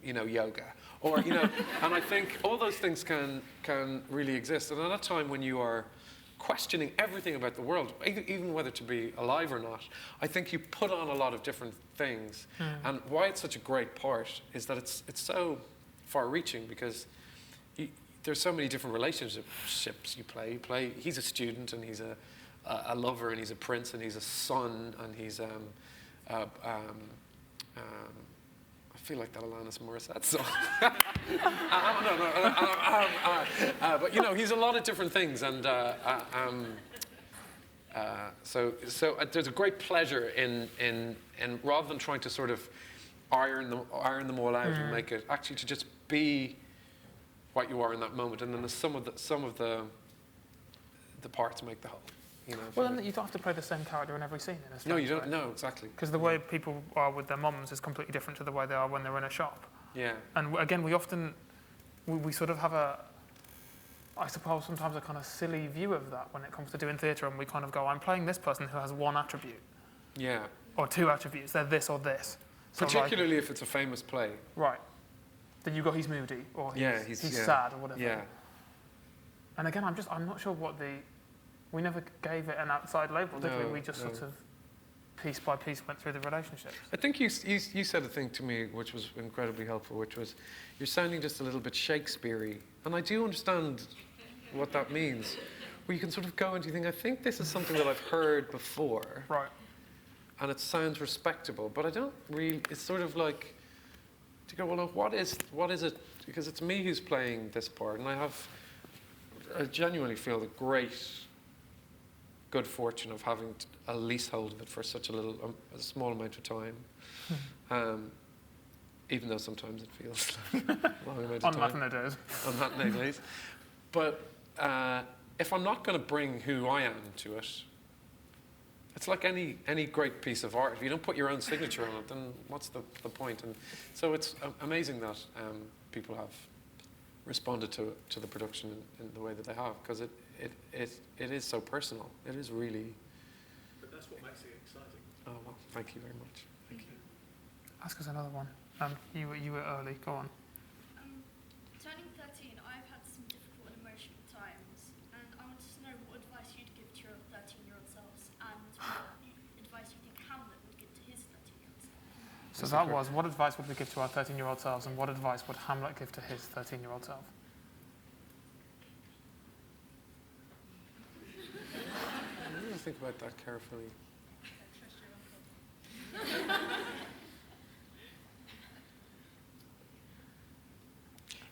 Speaker 2: yoga, or, and I think all those things can really exist. And at a time when you are questioning everything about the world, even whether to be alive or not, I think you put on a lot of different things. And why it's such a great part is that it's so far-reaching, because there's so many different relationships you play. He's a student, and he's a lover, and he's a prince, and he's a son, and he's I feel like that Alanis Morissette song. But he's a lot of different things, and so there's a great pleasure in rather than trying to sort of iron them all out and make it actually to just be what you are in that moment, and then some of the parts make the whole.
Speaker 1: Well, then you don't have to play the same character in every scene.
Speaker 2: No, you don't. No, exactly.
Speaker 1: Because the way people are with their mums is completely different to the way they are when they're in a shop.
Speaker 2: Yeah.
Speaker 1: And again, we often we sort of have I suppose sometimes a kind of silly view of that when it comes to doing theatre, and we kind of go, I'm playing this person who has one attribute.
Speaker 2: Yeah.
Speaker 1: Or two attributes. They're this or this. So
Speaker 2: particularly if it's a famous play.
Speaker 1: Right. Then you go, he's moody, or he's sad, or whatever.
Speaker 2: Yeah.
Speaker 1: And again, I'm not sure we never gave it an outside label, did we? We just sort of, piece by piece, went through the relationships.
Speaker 2: I think you said a thing to me which was incredibly helpful, which was, you're sounding just a little bit Shakespeare-y. And I do understand what that means. Where you can sort of go and you think, I think this is something that I've heard before.
Speaker 1: Right.
Speaker 2: And it sounds respectable, but I don't really, it's sort of like, to go, well, no, what is it? Because it's me who's playing this part, and I genuinely feel the good fortune of having a leasehold of it for such a small amount of time, even though sometimes it feels like a long amount of time.
Speaker 1: On matinee days.
Speaker 2: On matinee days. But if I'm not going to bring who I am to it, it's like any great piece of art. If you don't put your own signature on it, then what's the point? And so it's amazing that people have responded to the production in the way that they have, because it is so personal. It is really.
Speaker 4: But that's what makes it exciting.
Speaker 2: Oh well, thank you very much. Thank you.
Speaker 1: Ask us another one. You were early. Go on.
Speaker 5: Turning 13, I've had some difficult and emotional times, and I wanted to know what advice you'd give to your 13-year-old selves, and what advice you think Hamlet would give to his 13-year-old self.
Speaker 1: So that was, what advice would we give to our 13-year-old selves, and what advice would Hamlet give to his 13-year-old self?
Speaker 2: I'm going to think about that carefully.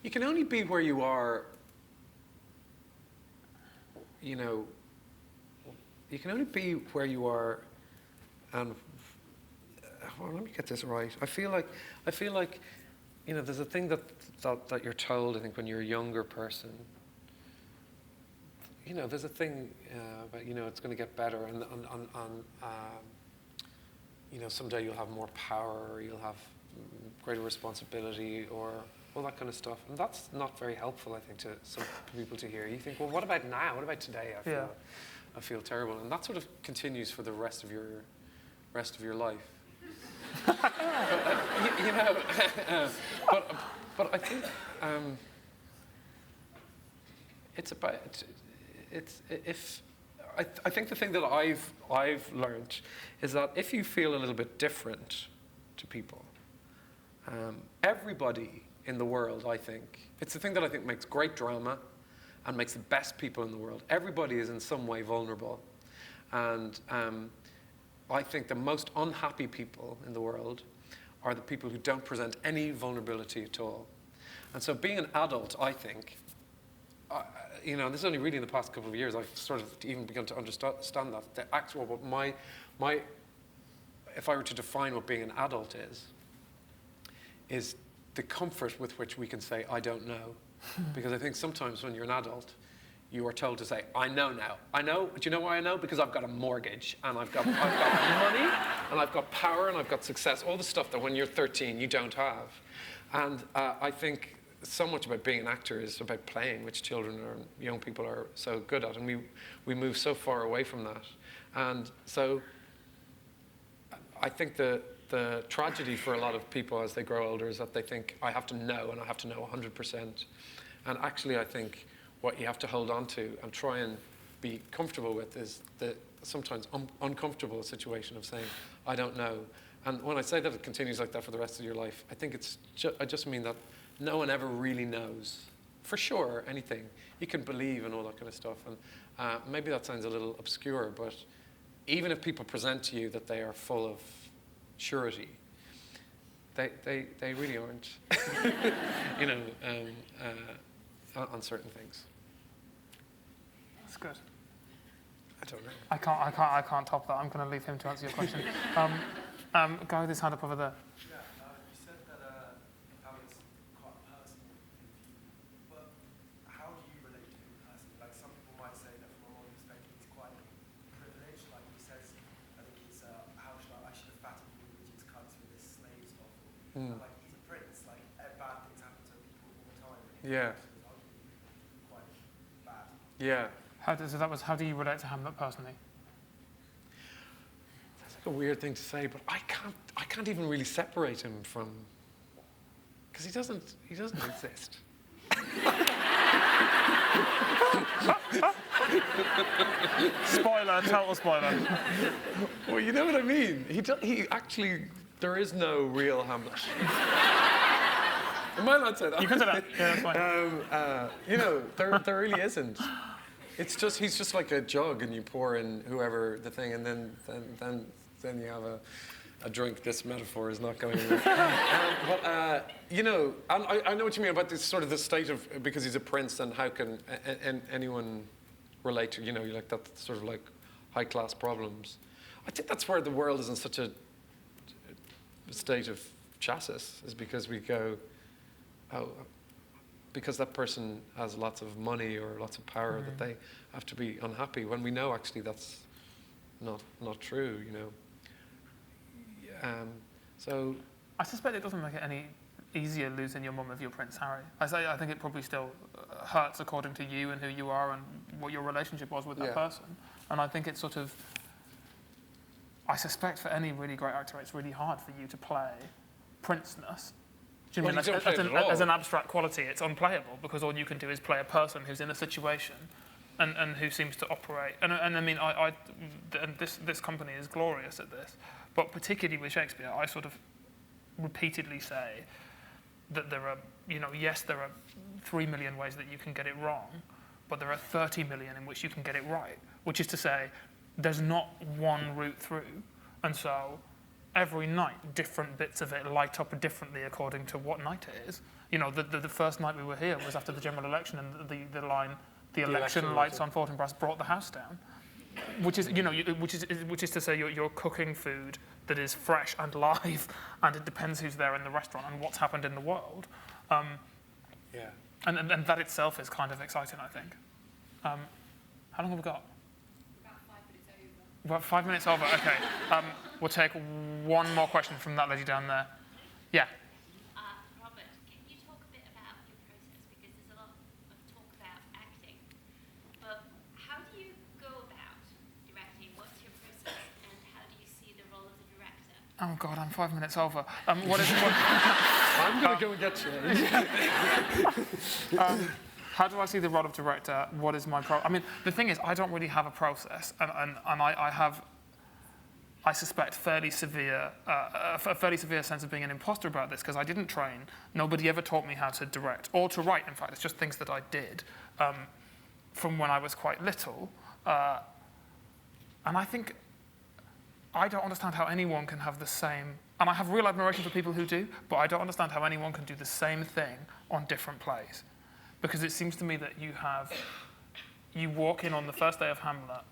Speaker 2: You can only be where you are, you can only be where you are, and well, let me get this right. I feel like, there's a thing that you're told, I think, when you're a younger person. There's a thing about, it's going to get better, and someday you'll have more power, or you'll have greater responsibility, or all that kind of stuff. And that's not very helpful, I think, to some people to hear. You think, well, what about now? What about today? I feel terrible, and that sort of continues for the rest of your life. But I think it's about I think the thing that I've learned is that if you feel a little bit different to people, everybody in the world, I think, it's the thing that I think makes great drama and makes the best people in the world. Everybody is in some way vulnerable, and I think the most unhappy people in the world are the people who don't present any vulnerability at all. And so being an adult, I think, this is only really in the past couple of years I've sort of even begun to understand that. The actual, what if I were to define what being an adult is the comfort with which we can say, I don't know. Because I think sometimes when you're an adult, you are told to say, I know now. I know. Do you know why I know? Because I've got a mortgage, and I've got money, and I've got power, and I've got success, all the stuff that when you're 13 you don't have. And I think so much about being an actor is about playing, which children or young people are so good at, and we move so far away from that. And so I think the tragedy for a lot of people as they grow older is that they think, I have to know, and I have to know 100%. And actually, I think what you have to hold on to and try and be comfortable with is the sometimes uncomfortable situation of saying, I don't know. And when I say that it continues like that for the rest of your life, I think I just mean that no one ever really knows for sure anything. You can believe and all that kind of stuff. And maybe that sounds a little obscure, but even if people present to you that they are full of surety, they really aren't, you know, on certain things.
Speaker 1: That's good.
Speaker 2: I don't know.
Speaker 1: I can't top that. I'm going to leave him to answer your question. Guy with his hand up over there.
Speaker 6: Yeah, you said that Hamlet's quite personal thing for you, but how do you relate to him personally? Like, some people might say that from a modern perspective he's quite privileged, like he says, I think it's, I should have fattened religious cuts for this slave stuff. And, like, he's a prince, like, bad things happen to people all the time. And
Speaker 2: Yeah.
Speaker 6: Quite bad.
Speaker 2: Yeah.
Speaker 1: How do you relate to Hamlet personally?
Speaker 2: That's like a weird thing to say, but I can't even really separate him from, because he doesn't exist.
Speaker 1: Spoiler, total spoiler.
Speaker 2: Well, you know what I mean. He actually, there is no real Hamlet. Am I allowed to say that?
Speaker 1: You can say that. Yeah, that's fine.
Speaker 2: You know, there really isn't. It's just he's just like a jug, and you pour in whoever the thing, and then you have a drink. This metaphor is not going anywhere. But you know, and I know what you mean about this sort of the state of, because he's a prince, and how can anyone relate to, you know, like that sort of like high class problems. I think that's where the world is in such a state of chassis, is because we go, oh, because that person has lots of money or lots of power, that they have to be unhappy, when we know actually that's not true, you know. So
Speaker 1: I suspect it doesn't make it any easier losing your mum if you're Prince Harry. I think it probably still hurts according to you and who you are and what your relationship was with that person. And I think it's sort of, I suspect for any really great actor, it's really hard for you to play princeness. Do you mean as an abstract quality, it's unplayable, because all you can do is play a person who's in a situation and who seems to operate. And I mean, and this company is glorious at this, but particularly with Shakespeare, I sort of repeatedly say that there are, you know, yes, there are 3 million ways that you can get it wrong, but there are 30 million in which you can get it right, which is to say, there's not one route through. And so every night, different bits of it light up differently according to what night it is. You know, the first night we were here was after the general election, and the line, the election lights on Fortinbras brought the house down. Which is, you know, which is to say you're cooking food that is fresh and live, and it depends who's there in the restaurant and what's happened in the world. And that itself is kind of exciting, I think. How long have we got? About 5 minutes over. Okay. We'll take one more question from that lady down there. Yeah.
Speaker 7: Robert, can you talk a bit about your process? Because there's a lot of talk about acting, but how do you go about directing? What's your process, and how do you see the role of the director?
Speaker 1: Oh God, I'm 5 minutes over. What is?
Speaker 2: I'm going to go and get you.
Speaker 1: How do I see the role of director? What is my I mean, the thing is, I don't really have a process, and I have, I suspect, a fairly severe sense of being an imposter about this, because I didn't train. Nobody ever taught me how to direct or to write. In fact, it's just things that I did from when I was quite little, and I think I don't understand how anyone can have the same. And I have real admiration for people who do, but I don't understand how anyone can do the same thing on different plays. Because it seems to me that you walk in on the first day of Hamlet,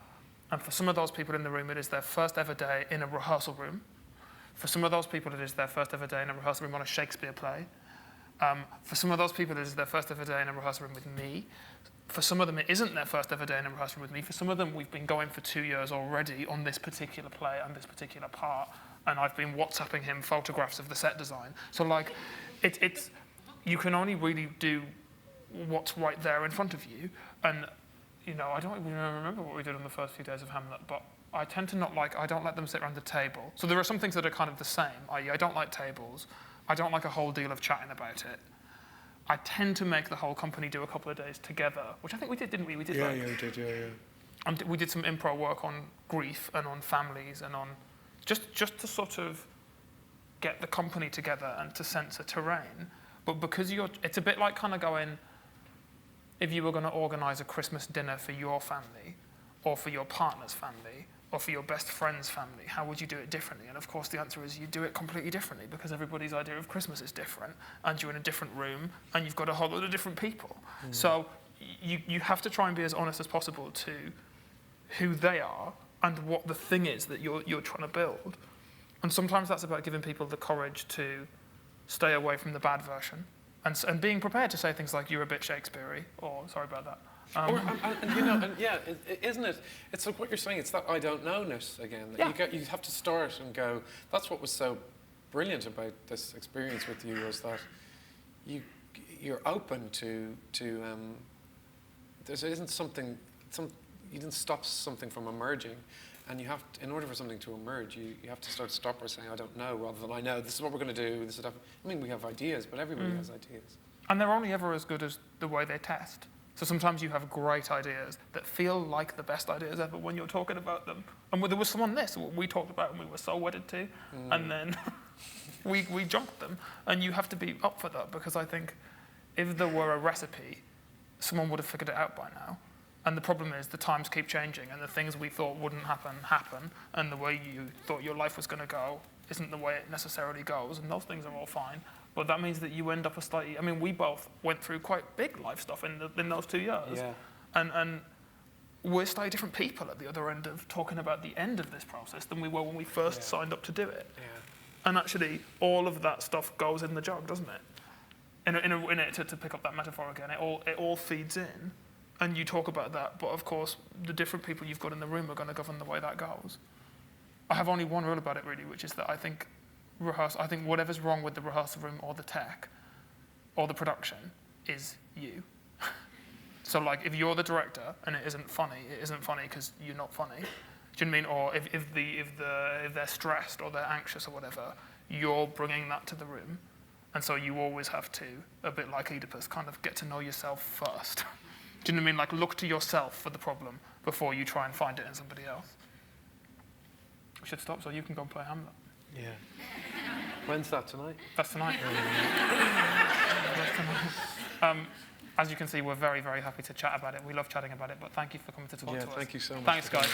Speaker 1: and for some of those people in the room, it is their first ever day in a rehearsal room. For some of those people, it is their first ever day in a rehearsal room on a Shakespeare play. For some of those people, it is their first ever day in a rehearsal room with me. For some of them, it isn't their first ever day in a rehearsal room with me. For some of them, we've been going for 2 years already on this particular play and this particular part, and I've been WhatsApping him photographs of the set design. So like, it's you can only really do what's right there in front of you. And you know, I don't even remember what we did on the first few days of Hamlet, but I tend to not like, I don't let them sit around the table. So there are some things that are kind of the same, i.e. I don't like tables. I don't like a whole deal of chatting about it. I tend to make the whole company do a couple of days together, which I think we did, didn't we? We did.
Speaker 2: Yeah, we did. Yeah.
Speaker 1: We did some improv work on grief and on families and on just to sort of get the company together and to sense a terrain. But because it's a bit like kind of going, if you were going to organise a Christmas dinner for your family, or for your partner's family, or for your best friend's family, how would you do it differently? And of course the answer is you do it completely differently, because everybody's idea of Christmas is different, and you're in a different room, and you've got a whole lot of different people. So you have to try and be as honest as possible to who they are and what the thing is that you're trying to build. And sometimes that's about giving people the courage to stay away from the bad version, and being prepared to say things like, you're a bit Shakespeare-y, or sorry about that.
Speaker 2: Isn't it? It's like what you're saying. It's that I don't know-ness again. That you have to start and go. That's what was so brilliant about this experience with you, was that you're open to there isn't something. You didn't stop something from emerging, and you have to, in order for something to emerge, you have to stop by saying I don't know, rather than I know. This is what we're going to do. This is. I mean, we have ideas, but everybody has ideas.
Speaker 1: And they're only ever as good as the way they test. So sometimes you have great ideas that feel like the best ideas ever when you're talking about them. And there was some on this we talked about and we were so wedded to, and then we jumped them. And you have to be up for that, because I think if there were a recipe, someone would have figured it out by now. And the problem is the times keep changing, and the things we thought wouldn't happen, and the way you thought your life was going to go isn't the way it necessarily goes, and those things are all fine. But that means that you end up we both went through quite big life stuff in those 2 years.
Speaker 2: Yeah.
Speaker 1: And we're slightly different people at the other end of talking about the end of this process than we were when we first signed up to do it.
Speaker 2: Yeah.
Speaker 1: And actually, all of that stuff goes in the jug, doesn't it? To pick up that metaphor again, it all feeds in, and you talk about that. But of course, the different people you've got in the room are going to govern the way that goes. I have only one rule about it, really, which is that I think whatever's wrong with the rehearsal room or the tech or the production is you. So like, if you're the director and it isn't funny because you're not funny. Do you know what I mean? Or if they're stressed or they're anxious or whatever, you're bringing that to the room. And so you always have to, a bit like Oedipus, kind of get to know yourself first. Do you know what I mean? Like, look to yourself for the problem before you try and find it in somebody else. We should stop so you can go and play Hamlet.
Speaker 2: Yeah. When's that, tonight?
Speaker 1: That's tonight. That's tonight. As you can see, we're very, very happy to chat about it. We love chatting about it, but thank you for coming to talk to us.
Speaker 2: Yeah, thank you so much.
Speaker 1: Thanks, guys.